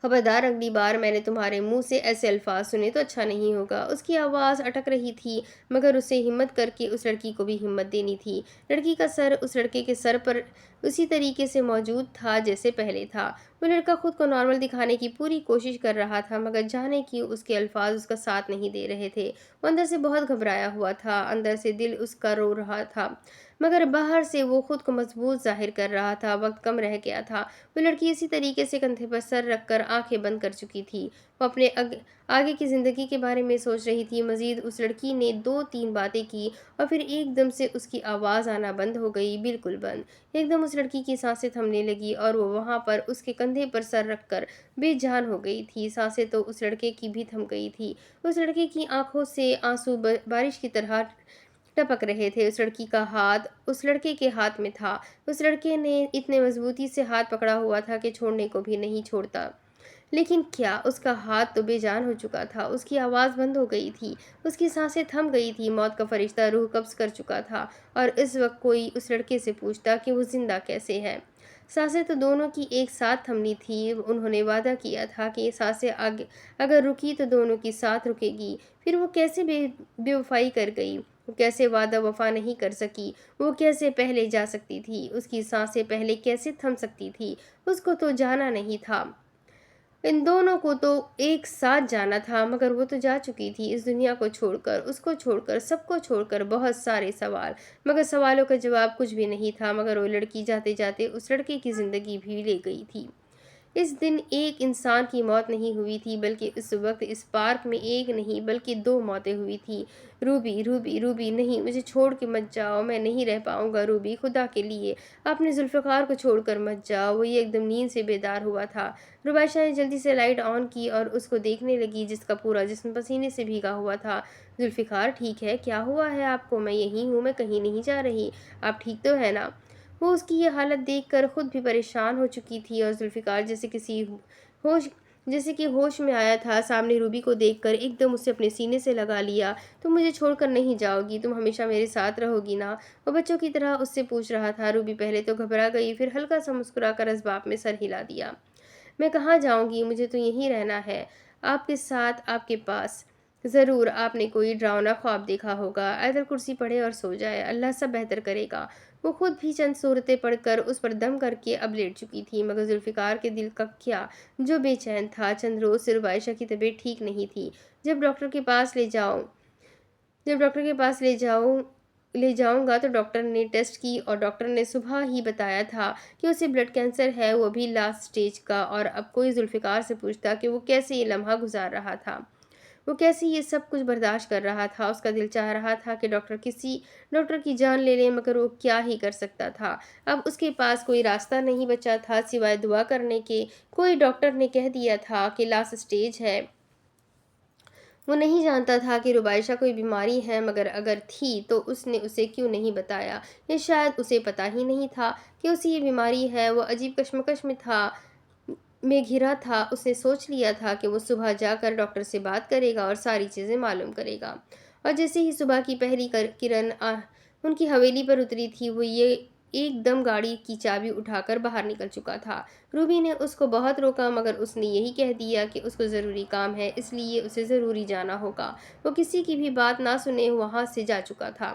خبردار، اگلی بار میں نے تمہارے منہ سے ایسے الفاظ سنے تو اچھا نہیں ہوگا۔ اس کی آواز اٹک رہی تھی، مگر اسے ہمت کر کے اس لڑکی کو بھی ہمت دینی تھی۔ لڑکی کا سر اس لڑکے کے سر پر اسی طریقے سے موجود تھا جیسے پہلے تھا۔ وہ لڑکا خود کو نارمل دکھانے کی پوری کوشش کر رہا تھا، مگر جانے کیوں اس کے الفاظ اس کا ساتھ نہیں دے رہے تھے۔ وہ اندر سے بہت گھبرایا ہوا تھا، اندر سے دل اس کا رو رہا تھا، مگر باہر سے وہ خود کو مضبوط ظاہر کر رہا تھا۔ وقت کم رہ گیا تھا۔ وہ لڑکی اسی طریقے سے کندھے پر سر رکھ کر آنکھیں بند کر چکی تھی۔ وہ اپنے آگے کی زندگی کے بارے میں سوچ رہی تھی۔ مزید اس لڑکی نے 2-3 باتیں کی، اور پھر ایک دم سے اس کی آواز آنا بند ہو گئی، بالکل بند۔ ایک دم اس لڑکی کی سانسیں تھمنے لگی، اور وہ وہاں پر اس کے کندھے پر سر رکھ کر بے جان ہو گئی تھی۔ سانسیں تو اس لڑکے کی بھی تھم گئی تھی۔ اس لڑکے کی آنکھوں سے آنسو بارش کی طرح ٹپک رہے تھے۔ اس لڑکی کا ہاتھ اس لڑکے کے ہاتھ میں تھا۔ اس لڑکے نے اتنے مضبوطی سے ہاتھ پکڑا ہوا تھا کہ چھوڑنے کو بھی نہیں چھوڑتا۔ لیکن کیا؟ اس کا ہاتھ تو بے جان ہو چکا تھا، اس کی آواز بند ہو گئی تھی، اس کی سانسیں تھم گئی تھی۔ موت کا فرشتہ روح قبض کر چکا تھا، اور اس وقت کوئی اس لڑکے سے پوچھتا کہ وہ زندہ کیسے ہے۔ سانسیں تو دونوں کی ایک ساتھ تھمنی تھی۔ انہوں نے وعدہ کیا تھا کہ یہ سانسیں اگر رکی تو دونوں کی ساتھ رکے گی۔ پھر وہ کیسے بے وفائی کر گئی؟ وہ کیسے وعدہ وفا نہیں کر سکی؟ وہ کیسے پہلے جا سکتی تھی؟ اس کی سانسیں پہلے کیسے تھم سکتی تھی؟ اس کو تو جانا نہیں تھا، ان دونوں کو تو ایک ساتھ جانا تھا، مگر وہ تو جا چکی تھی اس دنیا کو چھوڑ کر، اس کو چھوڑ کر، سب کو چھوڑ کر۔ بہت سارے سوال، مگر سوالوں کا جواب کچھ بھی نہیں تھا۔ مگر وہ لڑکی جاتے جاتے اس لڑکے کی زندگی بھی لے گئی تھی۔ اس دن ایک انسان کی موت نہیں ہوئی تھی، بلکہ اس وقت اس پارک میں ایک نہیں بلکہ 2 موتیں ہوئی تھیں۔ روبی، روبی، روبی، نہیں، مجھے چھوڑ کے مت جاؤ، میں نہیں رہ پاؤں گا روبی، خدا کے لیے اپنے ذوالفقار کو چھوڑ کر مت جاؤ۔ وہ ایک دم نیند سے بیدار ہوا تھا۔ ربائشہ نے جلدی سے لائٹ آن کی اور اس کو دیکھنے لگی، جس کا پورا جسم پسینے سے بھیگا ہوا تھا۔ ذوالفقار ٹھیک ہے؟ کیا ہوا ہے آپ کو؟ میں یہیں ہوں، میں کہیں نہیں جا رہی، آپ ٹھیک تو ہے نا؟ وہ اس کی یہ حالت دیکھ کر خود بھی پریشان ہو چکی تھی، اور ذوالفقار جیسے کہ ہوش میں آیا تھا، سامنے روبی کو دیکھ کر ایک دم اسے اپنے سینے سے لگا لیا۔ تم مجھے چھوڑ کر نہیں جاؤ گی؟ تم ہمیشہ میرے ساتھ رہو گی نا؟ وہ بچوں کی طرح اس سے پوچھ رہا تھا۔ روبی پہلے تو گھبرا گئی، پھر ہلکا سا مسکرا کر اسباب میں سر ہلا دیا۔ میں کہاں جاؤں گی؟ مجھے تو یہیں رہنا ہے، آپ کے ساتھ، آپ کے پاس۔ ضرور آپ نے کوئی ڈراؤنا خواب دیکھا ہوگا۔ آیت الکرسی پڑھے اور سو جائے، اللہ سب بہتر کرے گا۔ وہ خود بھی چند صورتیں پڑھ کر اس پر دم کر کے اب لیٹ چکی تھی، مگر ذوالفقار کے دل کا کیا جو بے چین تھا۔ چند روز سے ربائشہ کی طبیعت ٹھیک نہیں تھی۔ جب ڈاکٹر کے پاس لے جاؤں گا تو ڈاکٹر نے ٹیسٹ کی، اور ڈاکٹر نے صبح ہی بتایا تھا کہ اسے بلڈ کینسر ہے، وہ بھی لاسٹ سٹیج کا۔ اور اب کوئی ذوالفقار سے پوچھتا کہ وہ کیسے یہ لمحہ گزار رہا تھا۔ وہ کیسے یہ سب کچھ برداشت کر رہا تھا؟ اس کا دل چاہ رہا تھا کہ ڈاکٹر کی جان لے لے، مگر وہ کیا ہی کر سکتا تھا؟ اب اس کے پاس کوئی راستہ نہیں بچا تھا سوائے دعا کرنے کے۔ کوئی ڈاکٹر نے کہہ دیا تھا کہ لاسٹ سٹیج ہے۔ وہ نہیں جانتا تھا کہ ربائشہ کوئی بیماری ہے، مگر اگر تھی تو اس نے اسے کیوں نہیں بتایا؟ یا شاید اسے پتہ ہی نہیں تھا کہ اسے یہ بیماری ہے۔ وہ عجیب کشمکش میں گھرا تھا۔ اس نے سوچ لیا تھا کہ وہ صبح جا کر ڈاکٹر سے بات کرے گا اور ساری چیزیں معلوم کرے گا، اور جیسے ہی صبح کی پہلی کرن ان کی حویلی پر اتری تھی، وہ یہ ایک دم گاڑی کی چابی اٹھا کر باہر نکل چکا تھا۔ روبی نے اس کو بہت روکا، مگر اس نے یہی کہہ دیا کہ اس کو ضروری کام ہے، اس لیے اسے ضروری جانا ہوگا۔ وہ کسی کی بھی بات نہ سنے وہاں سے جا چکا تھا۔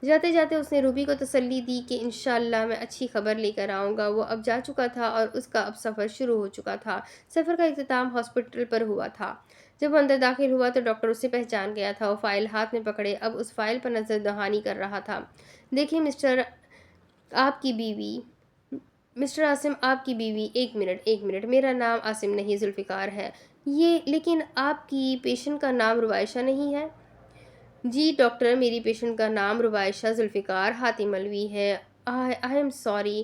جاتے جاتے اس نے روبی کو تسلی دی کہ انشاءاللہ میں اچھی خبر لے کر آؤں گا۔ وہ اب جا چکا تھا اور اس کا اب سفر شروع ہو چکا تھا۔ سفر کا اختتام ہاسپٹل پر ہوا تھا۔ جب وہ اندر داخل ہوا تو ڈاکٹر اسے پہچان گیا تھا۔ وہ فائل ہاتھ میں پکڑے اب اس فائل پر نظر دہانی کر رہا تھا۔ دیکھیں مسٹر عاصم، آپ کی بیوی۔ ایک منٹ، میرا نام عاصم نہیں، ذوالفقار ہے۔ لیکن آپ کی پیشنٹ کا نام ربائشہ نہیں ہے؟ جی ڈاکٹر، میری پیشنٹ کا نام ربائشہ ذوالفقار حاتم علوی ہے۔ آئی ایم سوری،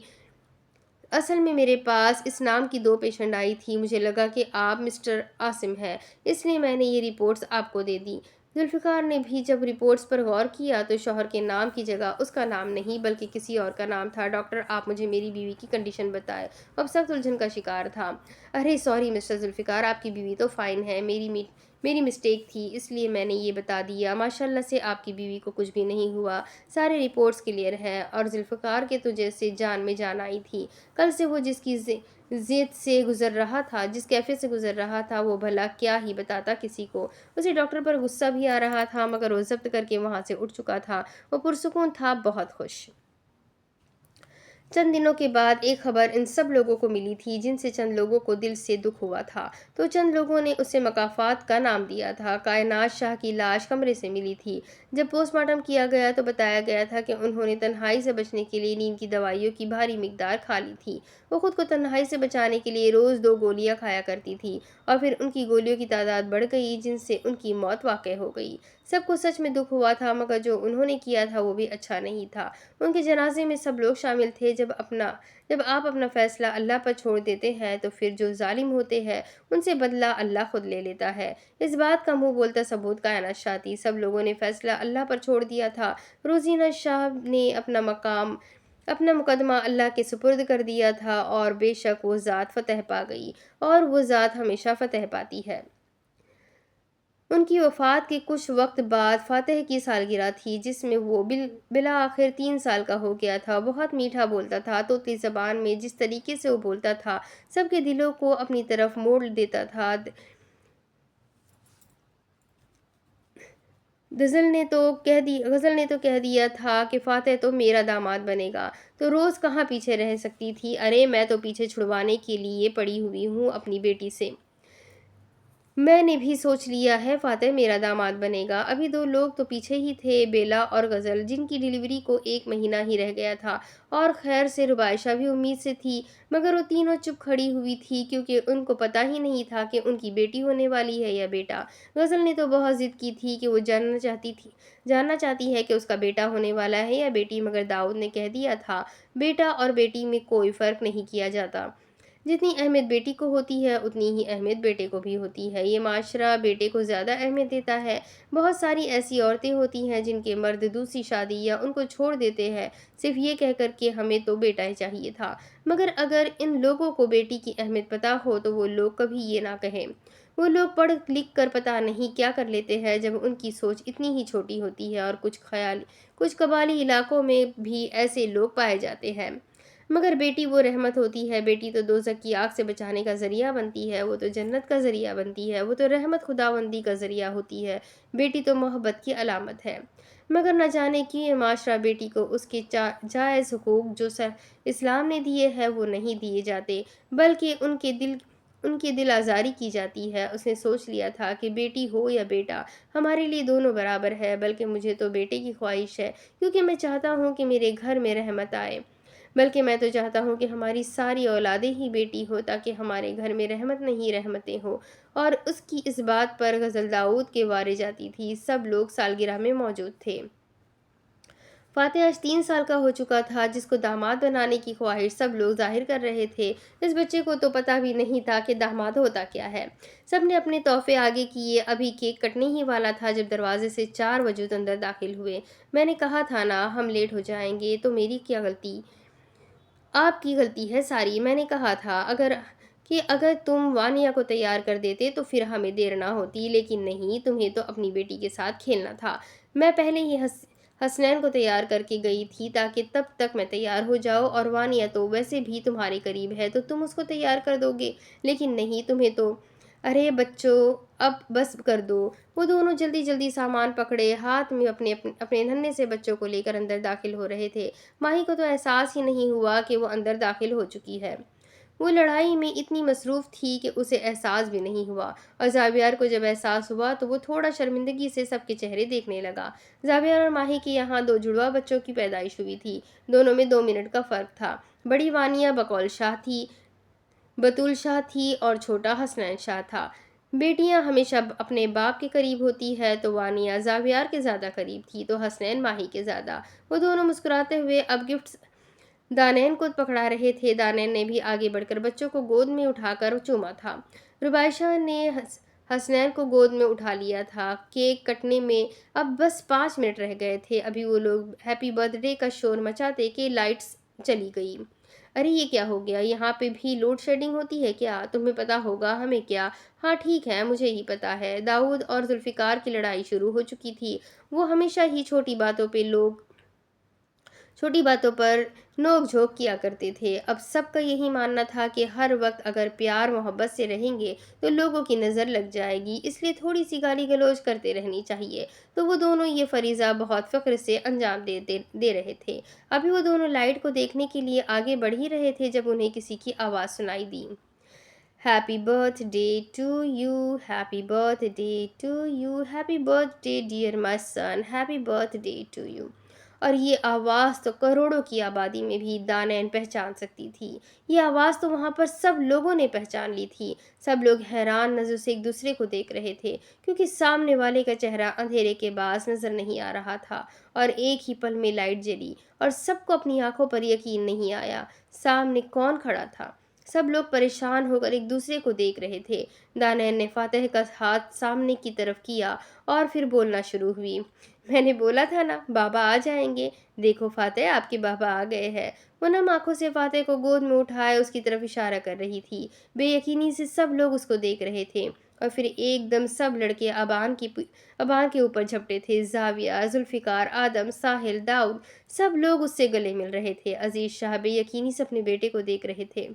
اصل میں میرے پاس اس نام کی 2 پیشنٹ آئی تھی۔ مجھے لگا کہ آپ مسٹر عاصم ہیں، اس لیے میں نے یہ رپورٹس آپ کو دے دی۔ ذوالفقار نے بھی جب رپورٹس پر غور کیا تو شوہر کے نام کی جگہ اس کا نام نہیں بلکہ کسی اور کا نام تھا۔ ڈاکٹر، آپ مجھے میری بیوی کی کنڈیشن بتائیں۔ اب سخت الجھن کا شکار تھا۔ ارے سوری مسٹر ذوالفقار، آپ کی بیوی تو فائن ہے، میری مسٹیک تھی، اس لیے میں نے یہ بتا دیا۔ ماشاءاللہ سے آپ کی بیوی کو کچھ بھی نہیں ہوا، سارے رپورٹس کلیئر ہیں۔ اور ذوالفقار کے تو جیسے جان میں جان آئی تھی۔ کل سے وہ جس کی زیت سے گزر رہا تھا، جس کیفے سے گزر رہا تھا، وہ بھلا کیا ہی بتاتا کسی کو۔ اسے ڈاکٹر پر غصہ بھی آ رہا تھا، مگر وہ ضبط کر کے وہاں سے اٹھ چکا تھا۔ وہ پرسکون تھا، بہت خوش۔ چند دنوں کے بعد ایک خبر ان سب لوگوں کو ملی تھی جن سے چند لوگوں کو دل سے دکھ ہوا تھا، تو چند لوگوں نے اسے مکافات کا نام دیا تھا۔ کائنات شاہ کی لاش کمرے سے ملی تھی۔ جب پوسٹ مارٹم کیا گیا تو بتایا گیا تھا کہ انہوں نے تنہائی سے بچنے کے لیے نیند کی دوائیوں کی بھاری مقدار کھا لی تھی۔ وہ خود کو تنہائی سے بچانے کے لیے روز 2 گولیاں کھایا کرتی تھی، اور پھر ان کی گولیوں کی تعداد بڑھ گئی جن سے ان کی موت واقع ہو گئی۔ سب کو سچ میں دکھ ہوا تھا، مگر جو انہوں نے کیا تھا وہ بھی اچھا نہیں تھا۔ ان کے جنازے میں سب لوگ شامل تھے۔ جب آپ اپنا فیصلہ اللہ پر چھوڑ دیتے ہیں تو پھر جو ظالم ہوتے ہیں ان سے بدلہ اللہ خود لے لیتا ہے۔ اس بات کا منہ بولتا ثبوت کائنات شاہ تھی۔ سب لوگوں نے فیصلہ اللہ پر چھوڑ دیا تھا۔ روزینہ شاہ نے اپنا مقدمہ اللہ کے سپرد کر دیا تھا، اور بے شک وہ ذات فتح پا گئی، اور وہ ذات ہمیشہ فتح پاتی ہے۔ ان کی وفات کے کچھ وقت بعد فاتح کی سالگرہ تھی، جس میں وہ بالآخر 3 سال کا ہو گیا تھا۔ بہت میٹھا بولتا تھا، طوطی زبان میں جس طریقے سے وہ بولتا تھا سب کے دلوں کو اپنی طرف موڑ دیتا تھا۔ غزل نے تو کہہ دیا تھا کہ فاتح تو میرا داماد بنے گا، تو روز کہاں پیچھے رہ سکتی تھی؟ ارے میں تو پیچھے چھڑوانے کے لیے پڑی ہوئی ہوں اپنی بیٹی سے۔ میں نے بھی سوچ لیا ہے فاتح میرا داماد بنے گا۔ ابھی 2 لوگ تو پیچھے ہی تھے، بیلا اور غزل، جن کی ڈیلیوری کو 1 مہینہ ہی رہ گیا تھا، اور خیر سے ربائشہ بھی امید سے تھی، مگر وہ تینوں چپ کھڑی ہوئی تھی کیونکہ ان کو پتہ ہی نہیں تھا کہ ان کی بیٹی ہونے والی ہے یا بیٹا۔ غزل نے تو بہت ضد کی تھی کہ وہ جاننا چاہتی ہے کہ اس کا بیٹا ہونے والا ہے یا بیٹی، مگر داؤد نے کہہ دیا تھا بیٹا اور بیٹی میں کوئی فرق نہیں کیا جاتا۔ جتنی اہمیت بیٹی کو ہوتی ہے اتنی ہی اہمیت بیٹے کو بھی ہوتی ہے۔ یہ معاشرہ بیٹے کو زیادہ اہمیت دیتا ہے۔ بہت ساری ایسی عورتیں ہوتی ہیں جن کے مرد دوسری شادی یا ان کو چھوڑ دیتے ہیں صرف یہ کہہ کر کہ ہمیں تو بیٹا ہی چاہیے تھا، مگر اگر ان لوگوں کو بیٹی کی اہمیت پتہ ہو تو وہ لوگ کبھی یہ نہ کہیں۔ وہ لوگ پڑھ لکھ کر پتہ نہیں کیا کر لیتے ہیں جب ان کی سوچ اتنی ہی چھوٹی ہوتی ہے، اور کچھ قبائلی علاقوں میں بھی ایسے لوگ پائے جاتے ہیں۔ مگر بیٹی وہ رحمت ہوتی ہے۔ بیٹی تو دوزخ کی آگ سے بچانے کا ذریعہ بنتی ہے، وہ تو جنت کا ذریعہ بنتی ہے، وہ تو رحمت خداوندی کا ذریعہ ہوتی ہے۔ بیٹی تو محبت کی علامت ہے، مگر نہ جانے کیوں یہ معاشرہ بیٹی کو اس کے جائز حقوق جو اسلام نے دیے ہیں وہ نہیں دیے جاتے، بلکہ ان کے دل آزاری کی جاتی ہے۔ اس نے سوچ لیا تھا کہ بیٹی ہو یا بیٹا ہمارے لیے دونوں برابر ہے، بلکہ مجھے تو بیٹے کی خواہش ہے کیونکہ میں چاہتا ہوں کہ میرے گھر میں رحمت آئے۔ بلکہ میں تو چاہتا ہوں کہ ہماری ساری اولادیں ہی بیٹی ہو، تاکہ ہمارے گھر میں رحمت نہیں رحمتیں ہوں۔ اور اس کی اس بات پر غزل داؤد کے وارے جاتی تھی۔ سب لوگ سالگرہ میں موجود تھے۔ فاتح آج 3 سال کا ہو چکا تھا، جس کو داماد بنانے کی خواہش سب لوگ ظاہر کر رہے تھے۔ اس بچے کو تو پتہ بھی نہیں تھا کہ داماد ہوتا کیا ہے۔ سب نے اپنے تحفے آگے کیے، ابھی کیک کٹنے ہی والا تھا جب دروازے سے 4 وجود اندر داخل ہوئے۔ میں نے کہا تھا نا ہم لیٹ ہو جائیں گے، تو میری کیا غلطی؟ آپ کی غلطی ہے ساری۔ میں نے کہا تھا اگر تم وانیہ کو تیار کر دیتے تو پھر ہمیں دیر نہ ہوتی، لیکن نہیں، تمہیں تو اپنی بیٹی کے ساتھ کھیلنا تھا۔ میں پہلے ہی حسنین کو تیار کر کے گئی تھی تاکہ تب تک میں تیار ہو جاؤں، اور وانیہ تو ویسے بھی تمہارے قریب ہے تو تم اس کو تیار کر دو گے، لیکن نہیں، تمہیں تو… ارے بچوں، اب بس کر دو۔ وہ دونوں جلدی جلدی سامان پکڑے ہاتھ میں اپنے ننھے سے بچوں کو لے کر اندر داخل ہو رہے تھے۔ ماہی کو تو احساس ہی نہیں ہوا کہ وہ اندر داخل ہو چکی ہے۔ وہ لڑائی میں اتنی مصروف تھی کہ اسے احساس بھی نہیں ہوا، اور زاویار کو جب احساس ہوا تو وہ تھوڑا شرمندگی سے سب کے چہرے دیکھنے لگا۔ زاویار اور ماہی کے یہاں 2 جڑواں بچوں کی پیدائش ہوئی تھی۔ دونوں میں 2 منٹ کا فرق تھا۔ بڑی وانیہ بطول شاہ تھی اور چھوٹا حسنین شاہ تھا۔ بیٹیاں ہمیشہ اپنے باپ کے قریب ہوتی ہے، تو وانیہ زاویار کے زیادہ قریب تھی، تو حسنین ماہی کے زیادہ۔ وہ دونوں مسکراتے ہوئے اب گفٹس دانین کو پکڑا رہے تھے۔ دانین نے بھی آگے بڑھ کر بچوں کو گود میں اٹھا کر چوما تھا۔ ربائشہ نے حسنین کو گود میں اٹھا لیا تھا۔ کیک کٹنے میں اب بس 5 منٹ رہ گئے تھے۔ ابھی وہ لوگ ہیپی برتھ ڈے کا شور مچاتے کہ لائٹس چلی گئی۔ ارے یہ کیا ہو گیا؟ یہاں پہ بھی لوڈ شیڈنگ ہوتی ہے کیا؟ تمہیں پتا ہوگا، ہمیں کیا؟ ہاں ٹھیک ہے، مجھے ہی پتا ہے۔ داؤد اور ذوالفقار کی لڑائی شروع ہو چکی تھی۔ وہ ہمیشہ ہی چھوٹی باتوں پر نوک جھوک کیا کرتے تھے۔ اب سب کا یہی ماننا تھا کہ ہر وقت اگر پیار محبت سے رہیں گے تو لوگوں کی نظر لگ جائے گی، اس لیے تھوڑی سی گالی گلوچ کرتے رہنی چاہیے۔ تو وہ دونوں یہ فریضہ بہت فخر سے انجام دے رہے تھے۔ ابھی وہ دونوں لائٹ کو دیکھنے کے لیے آگے بڑھ ہی رہے تھے جب انہیں کسی کی آواز سنائی دی۔ Happy birthday to you, happy birthday to you, happy birthday dear my son, happy birthday to you. اور یہ آواز تو کروڑوں کی آبادی میں بھی دانین پہچان سکتی تھی۔ یہ آواز تو وہاں پر سب لوگوں نے پہچان لی تھی۔ سب لوگ حیران نظر سے ایک دوسرے کو دیکھ رہے تھے، کیونکہ سامنے والے کا چہرہ اندھیرے کے باعث نظر نہیں آ رہا تھا، اور ایک ہی پل میں لائٹ جلی اور سب کو اپنی آنکھوں پر یقین نہیں آیا۔ سامنے کون کھڑا تھا؟ سب لوگ پریشان ہو کر ایک دوسرے کو دیکھ رہے تھے۔ دانین نے فاتح کا ہاتھ سامنے کی طرف کیا اور پھر بولنا شروع ہوئی۔ میں نے بولا تھا نا بابا آ جائیں گے۔ دیکھو فاتح، آپ کے بابا آ گئے ہیں۔ وہ نم آنکھوں سے فاتح کو گود میں اٹھائے اس کی طرف اشارہ کر رہی تھی۔ بے یقینی سے سب لوگ اس کو دیکھ رہے تھے، اور پھر ایک دم سب لڑکے ابان کے اوپر جھپٹے تھے۔ زاویہ، ذوالفقار، آدم، ساحل، داؤد، سب لوگ اس سے گلے مل رہے تھے۔ عزیز شاہ بے یقینی سے اپنے بیٹے کو دیکھ رہے تھے۔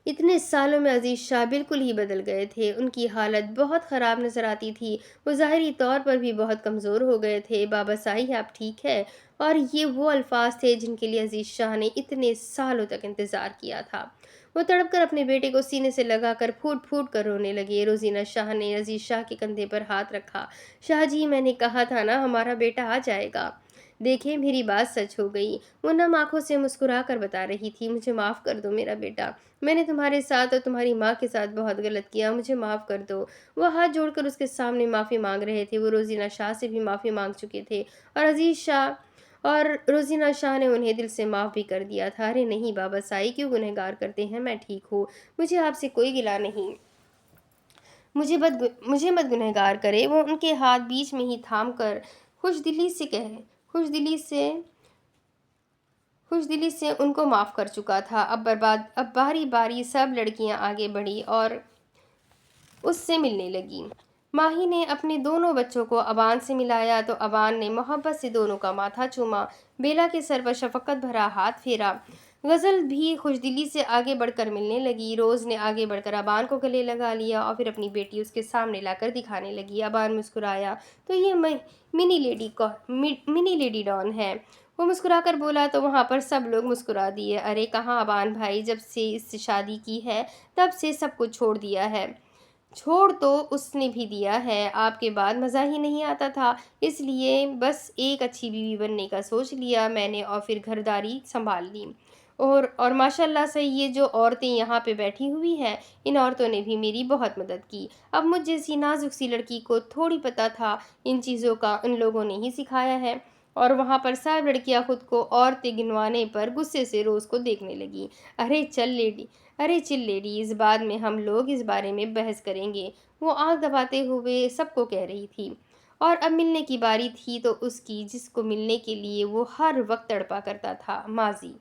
اتنے سالوں میں عزیز شاہ بالکل ہی بدل گئے تھے۔ ان کی حالت بہت خراب نظر آتی تھی۔ وہ ظاہری طور پر بھی بہت کمزور ہو گئے تھے۔ بابا صاحب آپ ٹھیک ہے؟ اور یہ وہ الفاظ تھے جن کے لیے عزیز شاہ نے اتنے سالوں تک انتظار کیا تھا۔ وہ تڑپ کر اپنے بیٹے کو سینے سے لگا کر پھوٹ پھوٹ کر رونے لگے۔ روزینہ شاہ نے عزیز شاہ کے کندھے پر ہاتھ رکھا۔ شاہ جی، میں نے کہا تھا نا ہمارا بیٹا آ جائے گا۔ دیکھیں میری بات سچ ہو گئی۔ وہ نم آنکھوں سے مسکرا کر بتا رہی تھی، مجھے معاف کر دو میرا بیٹا، میں نے تمہارے ساتھ اور تمہاری ماں کے ساتھ بہت غلط کیا، مجھے معاف کر دو۔ وہ ہاتھ جوڑ کر اس کے سامنے معافی مانگ رہے تھے۔ وہ روزینہ شاہ سے بھی معافی مانگ چکے تھے، اور روزینہ شاہ نے انہیں دل سے معاف بھی کر دیا تھا۔ ارے نہیں بابا صاحب، کیوں گنہگار کرتے ہیں؟ میں ٹھیک ہوں، مجھے آپ سے کوئی گلہ نہیں، مجھے مت گنہگار کرے۔ وہ ان کے ہاتھ بیچ میں ہی تھام کر خوش دلی سے ان کو معاف کر چکا تھا۔ اب باری باری سب لڑکیاں آگے بڑھی اور اس سے ملنے لگی۔ ماہی نے اپنے دونوں بچوں کو ابان سے ملایا تو ابان نے محبت سے دونوں کا ماتھا چوما، بیلا کے سر پر شفقت بھرا ہاتھ پھیرا۔ غزل بھی خوش دلی سے آگے بڑھ کر ملنے لگی۔ روز نے آگے بڑھ کر ابان کو گلے لگا لیا اور پھر اپنی بیٹی اس کے سامنے لا کر دکھانے لگی۔ ابان مسکرایا تو یہ منی لیڈی ڈان ہے، وہ مسکرا کر بولا تو وہاں پر سب لوگ مسکرا دیے۔ ارے کہاں ابان بھائی، جب سے اس سے شادی کی ہے تب سے سب کچھ چھوڑ دیا ہے، چھوڑ تو اس نے بھی دیا ہے، آپ کے بعد مزہ ہی نہیں آتا تھا، اس لیے بس ایک اچھی بیوی بننے کا سوچ لیا میں نے اور پھر گھرداری سنبھال لی۔ اور ماشاءاللہ سے یہ جو عورتیں یہاں پہ بیٹھی ہوئی ہیں، ان عورتوں نے بھی میری بہت مدد کی۔ اب مجھ جیسی نازک سی لڑکی کو تھوڑی پتہ تھا ان چیزوں کا، ان لوگوں نے ہی سکھایا ہے۔ اور وہاں پر سب لڑکیاں خود کو عورتیں گنوانے پر غصے سے روز کو دیکھنے لگیں۔ ارے چل لیڈیز، بعد میں ہم لوگ اس بارے میں بحث کریں گے، وہ آنکھ دباتے ہوئے سب کو کہہ رہی تھی۔ اور اب ملنے کی باری تھی تو اس کی، جس کو ملنے کے لیے وہ ہر وقت تڑپا کرتا تھا، ماضی۔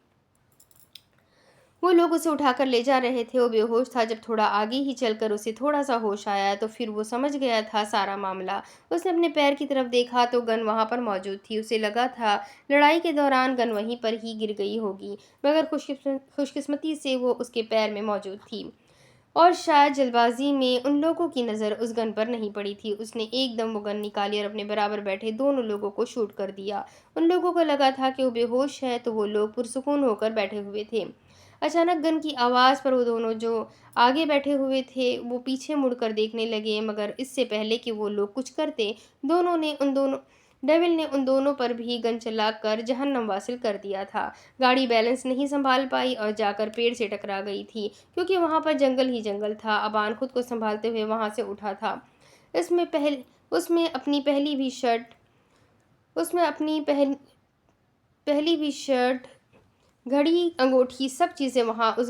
وہ لوگ اسے اٹھا کر لے جا رہے تھے، وہ بے ہوش تھا۔ جب تھوڑا آگے ہی چل کر اسے تھوڑا سا ہوش آیا تو پھر وہ سمجھ گیا تھا سارا معاملہ۔ اس نے اپنے پیر کی طرف دیکھا تو گن وہاں پر موجود تھی۔ اسے لگا تھا لڑائی کے دوران گن وہیں پر ہی گر گئی ہوگی، مگر خوش قسمتی سے وہ اس کے پیر میں موجود تھی، اور شاید جلد بازی میں ان لوگوں کی نظر اس گن پر نہیں پڑی تھی۔ اس نے ایک دم وہ گن نکالی اور اپنے برابر بیٹھے دونوں لوگوں کو شوٹ کر دیا۔ ان لوگوں کو لگا تھا کہ وہ بے ہوش ہے تو وہ لوگ پرسکون ہو کر بیٹھے ہوئے تھے۔ اچانک گن کی آواز پر وہ دونوں جو آگے بیٹھے ہوئے تھے وہ پیچھے مڑ کر دیکھنے لگے، مگر اس سے پہلے کہ وہ لوگ کچھ کرتے، ڈیول نے ان دونوں پر بھی گن چلا کر جہنم واصل کر دیا تھا۔ گاڑی بیلنس نہیں سنبھال پائی اور جا کر پیڑ سے ٹکرا گئی تھی، کیونکہ وہاں پر جنگل ہی جنگل تھا۔ ابان خود کو سنبھالتے ہوئے وہاں سے اٹھا تھا۔ اس میں اپنی پہلی بھی شرٹ، گھڑی، انگوٹھی، سب چیزیں وہاں اس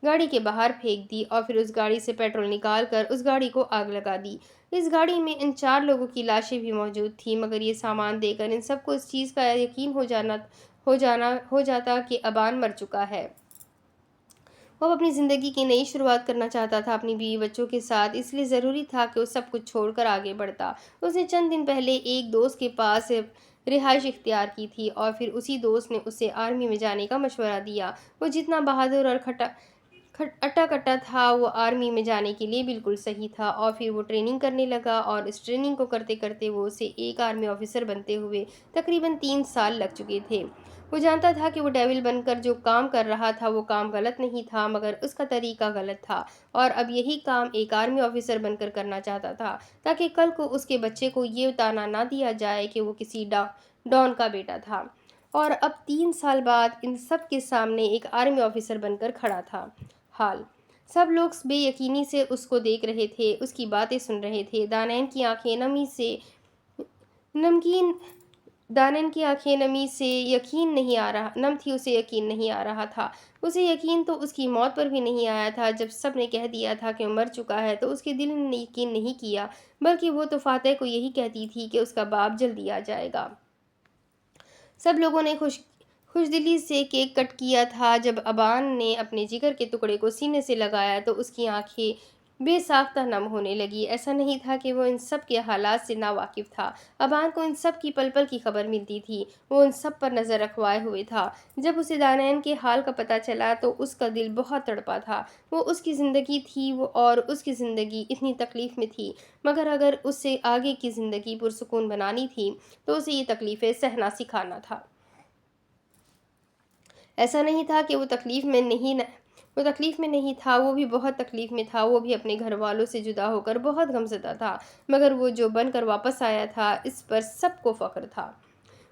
گاڑی کے باہر پھینک دی، اور پھر اس گاڑی سے پیٹرول نکال کر اس گاڑی کو آگ لگا دی۔ اس گاڑی میں ان 4 لوگوں کی لاشیں بھی موجود تھیں، مگر یہ سامان دے کر ان سب کو اس چیز کا یقین ہو جاتا کہ ابان مر چکا ہے۔ وہ اپنی زندگی کی نئی شروعات کرنا چاہتا تھا اپنی بیوی بچوں کے ساتھ، اس لیے ضروری تھا کہ وہ سب کچھ چھوڑ کر آگے بڑھتا۔ اس نے چند دن پہلے ایک دوست کے پاس رہائش اختیار کی تھی، اور پھر اسی دوست نے اسے آرمی میں جانے کا مشورہ دیا۔ وہ جتنا بہادر اور اٹا کٹا تھا، وہ آرمی میں جانے کے لیے بالکل صحیح تھا۔ اور پھر وہ ٹریننگ کرنے لگا، اور اس ٹریننگ کو کرتے کرتے وہ اسے ایک آرمی آفیسر بنتے ہوئے تقریباً 3 سال لگ چکے تھے۔ وہ جانتا تھا کہ وہ ڈیول بن کر جو کام کر رہا تھا وہ کام غلط نہیں تھا، مگر اس کا طریقہ غلط تھا، اور اب یہی کام ایک آرمی آفیسر بن کر کرنا چاہتا تھا، تاکہ کل کو اس کے بچے کو یہ تانا نہ دیا جائے کہ وہ کسی ڈان کا بیٹا تھا۔ اور اب 3 سال بعد ان سب کے سامنے ایک آرمی آفیسر بن کر کھڑا تھا۔ حال سب لوگ بے یقینی سے اس کو دیکھ رہے تھے، اس کی باتیں سن رہے تھے۔ دانائن کی آنکھیں نمی سے یقین نہیں آ رہا تھا۔ اسے یقین تو اس کی موت پر بھی نہیں آیا تھا۔ جب سب نے کہہ دیا تھا کہ وہ مر چکا ہے تو اس کے دل نے یقین نہیں کیا، بلکہ وہ تو فاتح کو یہی کہتی تھی کہ اس کا باپ جلدی آ جائے گا۔ سب لوگوں نے خوش دلی سے کیک کٹ کیا تھا۔ جب ابان نے اپنے جگر کے ٹکڑے کو سینے سے لگایا تو اس کی آنکھیں بے ساختہ نم ہونے لگی۔ ایسا نہیں تھا کہ وہ ان سب کے حالات سے ناواقف تھا، ابان کو ان سب کی پل پل کی خبر ملتی تھی، وہ ان سب پر نظر رکھوائے ہوئے تھا۔ جب اسے دانائن کے حال کا پتہ چلا تو اس کا دل بہت تڑپا تھا۔ وہ اس کی زندگی تھی اور اس کی زندگی اتنی تکلیف میں تھی، مگر اگر اسے آگے کی زندگی پرسکون بنانی تھی تو اسے یہ تکلیفیں سہنا سکھانا تھا۔ ایسا نہیں تھا کہ وہ تکلیف میں نہیں تھا، وہ بھی بہت تکلیف میں تھا۔ وہ بھی اپنے گھر والوں سے جدا ہو کر بہت غمزدہ تھا، مگر وہ جو بن کر واپس آیا تھا اس پر سب کو فخر تھا۔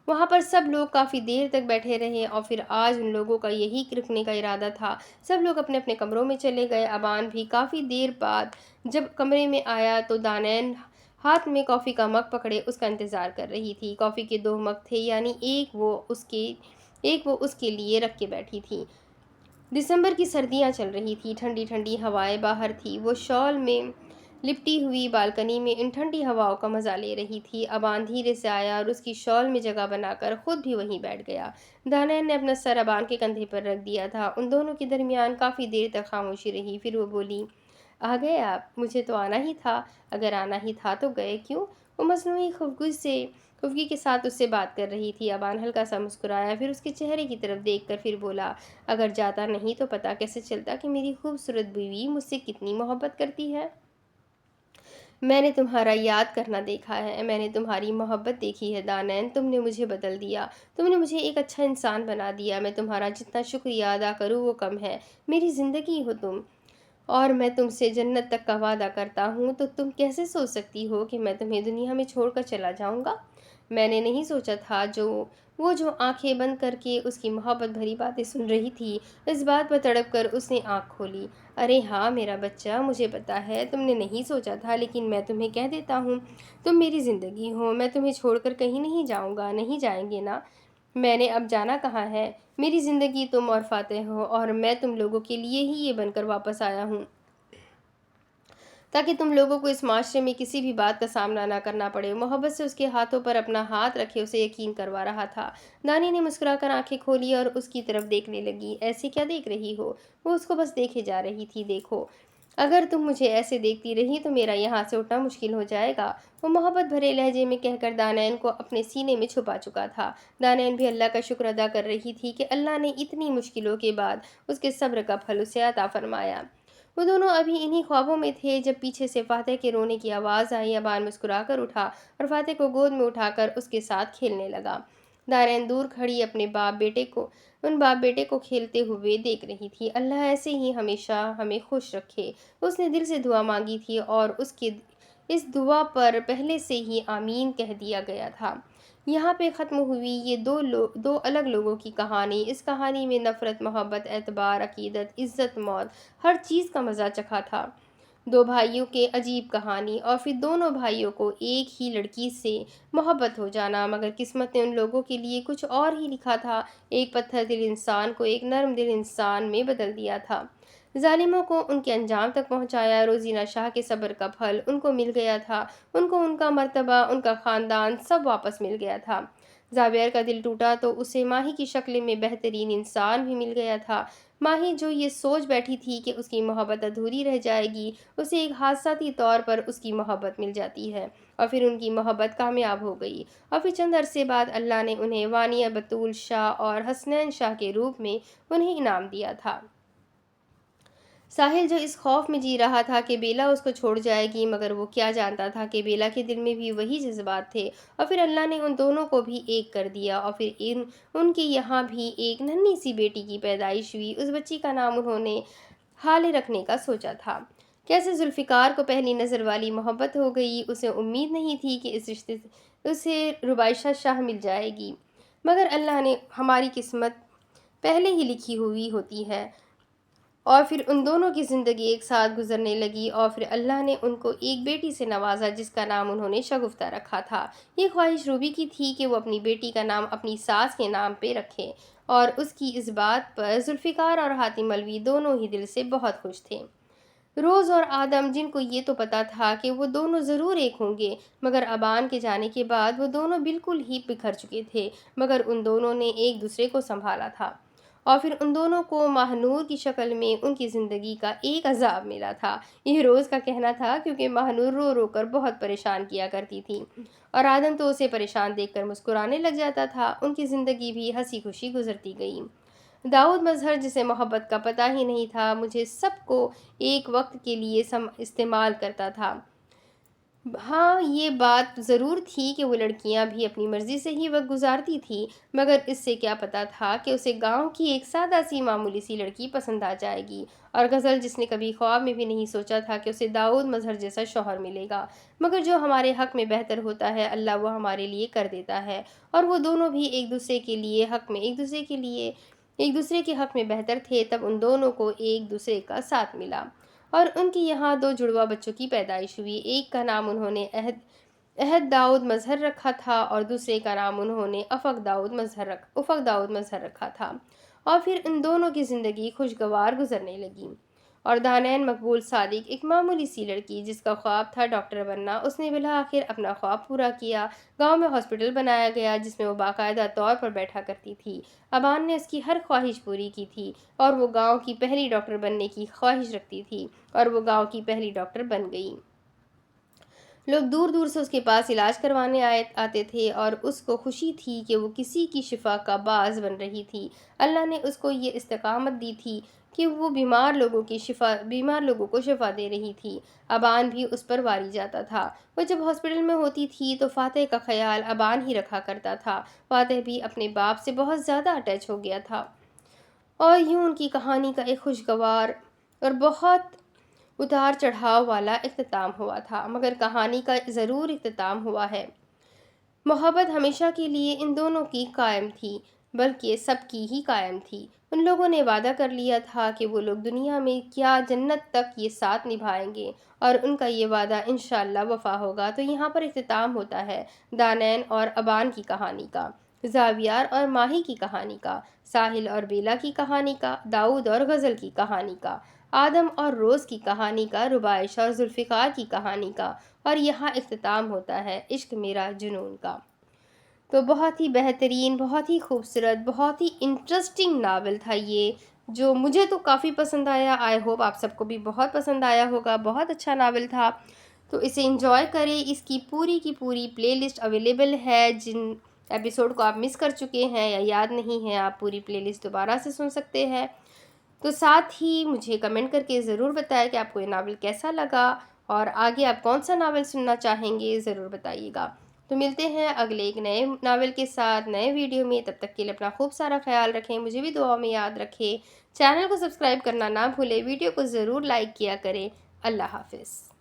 وہاں پر سب لوگ کافی دیر تک بیٹھے رہے، اور پھر آج ان لوگوں کا یہی رکنے کا ارادہ تھا۔ سب لوگ اپنے اپنے کمروں میں چلے گئے۔ ابان بھی کافی دیر بعد جب کمرے میں آیا تو دانائن ہاتھ میں کافی کا مگ پکڑے اس کا انتظار کر رہی تھی۔ کافی کے 2 مگ تھے، یعنی ایک وہ اس کے لیے رکھ کے بیٹھی تھی۔ دسمبر کی سردیاں چل رہی تھی، ٹھنڈی ٹھنڈی ہوائیں باہر تھی۔ وہ شال میں لپٹی ہوئی بالکنی میں ان ٹھنڈی ہواؤں کا مزہ لے رہی تھی۔ ابان دھیرے سے آیا اور اس کی شال میں جگہ بنا کر خود بھی وہیں بیٹھ گیا۔ دانائن نے اپنا سر ابان کے کندھے پر رکھ دیا تھا۔ ان دونوں کے درمیان کافی دیر تک خاموشی رہی، پھر وہ بولی، آ گئے آپ؟ مجھے تو آنا ہی تھا۔ اگر آنا ہی تھا تو گئے کیوں؟ وہ مصنوعی خفگی کے ساتھ اس سے بات کر رہی تھی۔ ابان ہلکا سا مسکرایا، پھر اس کے چہرے کی طرف دیکھ کر پھر بولا، اگر جاتا نہیں تو پتہ کیسے چلتا کہ میری خوبصورت بیوی مجھ سے کتنی محبت کرتی ہے؟ میں نے تمہارا یاد کرنا دیکھا ہے، میں نے تمہاری محبت دیکھی ہے دانائن، تم نے مجھے بدل دیا، تم نے مجھے ایک اچھا انسان بنا دیا۔ میں تمہارا جتنا شکریہ ادا کروں وہ کم ہے، میری زندگی ہو تم۔ اور میں تم سے جنت تک کا وعدہ کرتا ہوں، تو تم کیسے سوچ سکتی ہو کہ میں تمہیں دنیا میں چھوڑ کر چلا جاؤں گا؟ میں نے نہیں سوچا تھا جو آنکھیں بند کر کے اس کی محبت بھری باتیں سن رہی تھی، اس بات پر تڑپ کر اس نے آنکھ کھولی۔ ارے ہاں میرا بچہ، مجھے پتا ہے تم نے نہیں سوچا تھا، لیکن میں تمہیں کہہ دیتا ہوں، تم میری زندگی ہو، میں تمہیں چھوڑ کر کہیں نہیں جاؤں گا، نہیں جائیں گے نا؟ میں نے اب جانا کہاں ہے؟ میری زندگی تم اور فاتح ہو، اور میں تم لوگوں کے لیے ہی یہ بن کر واپس آیا ہوں، تاکہ تم لوگوں کو اس معاشرے میں کسی بھی بات کا سامنا نہ کرنا پڑے۔ محبت سے اس کے ہاتھوں پر اپنا ہاتھ رکھے اسے یقین کروا رہا تھا۔ دانی نے مسکرا کر آنکھیں کھولی اور اس کی طرف دیکھنے لگی۔ ایسے کیا دیکھ رہی ہو؟ وہ اس کو بس دیکھے جا رہی تھی۔ دیکھو، اگر تم مجھے ایسے دیکھتی رہی تو میرا یہاں سے اٹھنا مشکل ہو جائے گا، وہ محبت بھرے لہجے میں کہہ کر دانائن کو اپنے سینے میں چھپا چکا تھا۔ دانائن بھی اللہ کا شکر ادا کر رہی تھی کہ اللہ نے اتنی مشکلوں کے بعد اس کے صبر کا پھل اسے عطا فرمایا۔ وہ دونوں ابھی انہی خوابوں میں تھے جب پیچھے سے فاتح کے رونے کی آواز آئی۔ ابان مسکرا کر اٹھا اور فاتح کو گود میں اٹھا کر اس کے ساتھ کھیلنے لگا۔ دارین دور کھڑی اپنے باپ بیٹے کو کھیلتے ہوئے دیکھ رہی تھی۔ اللہ ایسے ہی ہمیشہ ہمیں خوش رکھے، اس نے دل سے دعا مانگی تھی اور اس دعا پر پہلے سے ہی آمین کہہ دیا گیا تھا۔ یہاں پہ ختم ہوئی یہ دو الگ لوگوں کی کہانی۔ اس کہانی میں نفرت، محبت، اعتبار، عقیدت، عزت، موت، ہر چیز کا مزہ چکھا تھا۔ دو بھائیوں کے عجیب کہانی، اور پھر دونوں بھائیوں کو ایک ہی لڑکی سے محبت ہو جانا، مگر قسمت نے ان لوگوں کے لیے کچھ اور ہی لکھا تھا۔ ایک پتھر دل انسان کو ایک نرم دل انسان میں بدل دیا تھا، ظالموں کو ان کے انجام تک پہنچایا۔ روزینہ شاہ کے صبر کا پھل ان کو مل گیا تھا، ان کو ان کا مرتبہ، ان کا خاندان سب واپس مل گیا تھا۔ زابیر کا دل ٹوٹا تو اسے ماہی کی شکل میں بہترین انسان بھی مل گیا تھا۔ ماہی جو یہ سوچ بیٹھی تھی کہ اس کی محبت ادھوری رہ جائے گی، اسے ایک حادثاتی طور پر اس کی محبت مل جاتی ہے، اور پھر ان کی محبت کامیاب ہو گئی، اور پھر چند عرصے بعد اللہ نے انہیں وانیہ بطول شاہ اور حسنین شاہ کے روپ میں انہیں انعام دیا تھا۔ ساحل جو اس خوف میں جی رہا تھا کہ بیلا اس کو چھوڑ جائے گی، مگر وہ کیا جانتا تھا کہ بیلا کے دل میں بھی وہی جذبات تھے، اور پھر اللہ نے ان دونوں کو بھی ایک کر دیا، اور پھر ان کے یہاں بھی ایک ننھی سی بیٹی کی پیدائش ہوئی۔ اس بچی کا نام انہوں نے حالے رکھنے کا سوچا تھا۔ کیسے ذوالفقار کو پہلی نظر والی محبت ہو گئی! اسے امید نہیں تھی کہ اس رشتے سے اسے ربائشہ شاہ مل جائے گی، مگر اللہ نے ہماری قسمت پہلے ہی لکھی ہوئی ہوتی ہے، اور پھر ان دونوں کی زندگی ایک ساتھ گزرنے لگی، اور پھر اللہ نے ان کو ایک بیٹی سے نوازا جس کا نام انہوں نے شگفتہ رکھا تھا۔ یہ خواہش روبی کی تھی کہ وہ اپنی بیٹی کا نام اپنی ساس کے نام پہ رکھے، اور اس کی اس بات پر ذوالفقار اور حاتم علوی دونوں ہی دل سے بہت خوش تھے۔ روز اور آدم، جن کو یہ تو پتا تھا کہ وہ دونوں ضرور ایک ہوں گے، مگر ابان کے جانے کے بعد وہ دونوں بالکل ہی بکھر چکے تھے، مگر ان دونوں نے ایک دوسرے کو سنبھالا تھا، اور پھر ان دونوں کو ماہ نور کی شکل میں ان کی زندگی کا ایک عذاب ملا تھا۔ یہ روز کا کہنا تھا، کیونکہ ماہ نور رو رو کر بہت پریشان کیا کرتی تھی، اور آدم تو اسے پریشان دیکھ کر مسکرانے لگ جاتا تھا۔ ان کی زندگی بھی ہنسی خوشی گزرتی گئی۔ داؤد مظہر، جسے محبت کا پتہ ہی نہیں تھا، مجھے سب کو ایک وقت کے لیے استعمال کرتا تھا۔ ہاں، یہ بات ضرور تھی کہ وہ لڑکیاں بھی اپنی مرضی سے ہی وقت گزارتی تھی، مگر اس سے کیا پتا تھا کہ اسے گاؤں کی ایک سادہ سی معمولی سی لڑکی پسند آ جائے گی۔ اور غزل، جس نے کبھی خواب میں بھی نہیں سوچا تھا کہ اسے داؤد مظہر جیسا شوہر ملے گا، مگر جو ہمارے حق میں بہتر ہوتا ہے اللہ وہ ہمارے لیے کر دیتا ہے، اور وہ دونوں بھی ایک دوسرے کے حق میں بہتر تھے، تب ان دونوں کو ایک دوسرے کا ساتھ ملا، اور ان کی یہاں دو جڑواں بچوں کی پیدائش ہوئی۔ ایک کا نام انہوں نے عہد داؤد مظہر رکھا تھا، اور دوسرے کا نام انہوں نے افق داؤد مظہر رکھا تھا، اور پھر ان دونوں کی زندگی خوشگوار گزرنے لگی۔ اور دانائن مقبول صادق، ایک معمولی سی لڑکی جس کا خواب تھا ڈاکٹر بننا، اس نے بالآخر اپنا خواب پورا کیا۔ گاؤں میں ہاسپٹل بنایا گیا جس میں وہ باقاعدہ طور پر بیٹھا کرتی تھی۔ ابان نے اس کی ہر خواہش پوری کی تھی، اور وہ گاؤں کی پہلی ڈاکٹر بننے کی خواہش رکھتی تھی، اور وہ گاؤں کی پہلی ڈاکٹر بن گئی۔ لوگ دور دور سے اس کے پاس علاج کروانے آتے تھے، اور اس کو خوشی تھی کہ وہ کسی کی شفا کا باعث بن رہی تھی۔ اللہ نے اس کو یہ استقامت دی تھی کہ وہ بیمار لوگوں کو شفا دے رہی تھی۔ ابان بھی اس پر واری جاتا تھا۔ وہ جب ہاسپٹل میں ہوتی تھی تو فاتح کا خیال ابان ہی رکھا کرتا تھا۔ فاتح بھی اپنے باپ سے بہت زیادہ اٹیچ ہو گیا تھا، اور یوں ان کی کہانی کا ایک خوشگوار اور بہت اتار چڑھاؤ والا اختتام ہوا تھا، مگر کہانی کا ضرور اختتام ہوا ہے۔ محبت ہمیشہ کے لیے ان دونوں کی قائم تھی، بلکہ سب کی ہی قائم تھی۔ ان لوگوں نے وعدہ کر لیا تھا کہ وہ لوگ دنیا میں کیا جنت تک یہ ساتھ نبھائیں گے، اور ان کا یہ وعدہ انشاءاللہ وفا ہوگا۔ تو یہاں پر اختتام ہوتا ہے دانین اور ابان کی کہانی کا، زاویار اور ماہی کی کہانی کا، ساحل اور بیلا کی کہانی کا، داؤد اور غزل کی کہانی کا، آدم اور روز کی کہانی کا، ربائش اور ذوالفقار کی کہانی کا، اور یہاں اختتام ہوتا ہے عشق میرا جنون کا۔ تو بہت ہی بہترین، بہت ہی خوبصورت، بہت ہی انٹرسٹنگ ناول تھا یہ، جو مجھے تو کافی پسند آیا۔ آئی ہوپ آپ سب کو بھی بہت پسند آیا ہوگا۔ بہت اچھا ناول تھا، تو اسے انجوائے کریں۔ اس کی پوری پلے لسٹ اویلیبل ہے۔ جن ایپیسوڈ کو آپ مس کر چکے ہیں یا یاد نہیں ہے، آپ پوری پلے لسٹ دوبارہ سے سن سکتے ہیں۔ تو ساتھ ہی مجھے کمنٹ کر کے ضرور بتائیں کہ آپ کو یہ ناول کیسا لگا، اور آگے آپ کون سا ناول سننا چاہیں گے، ضرور بتائیے گا۔ تو ملتے ہیں اگلے ایک نئے ناول کے ساتھ نئے ویڈیو میں۔ تب تک کے لیے اپنا خوب سارا خیال رکھیں، مجھے بھی دعاؤں میں یاد رکھیں۔ چینل کو سبسکرائب کرنا نہ بھولیں، ویڈیو کو ضرور لائک کیا کریں۔ اللہ حافظ۔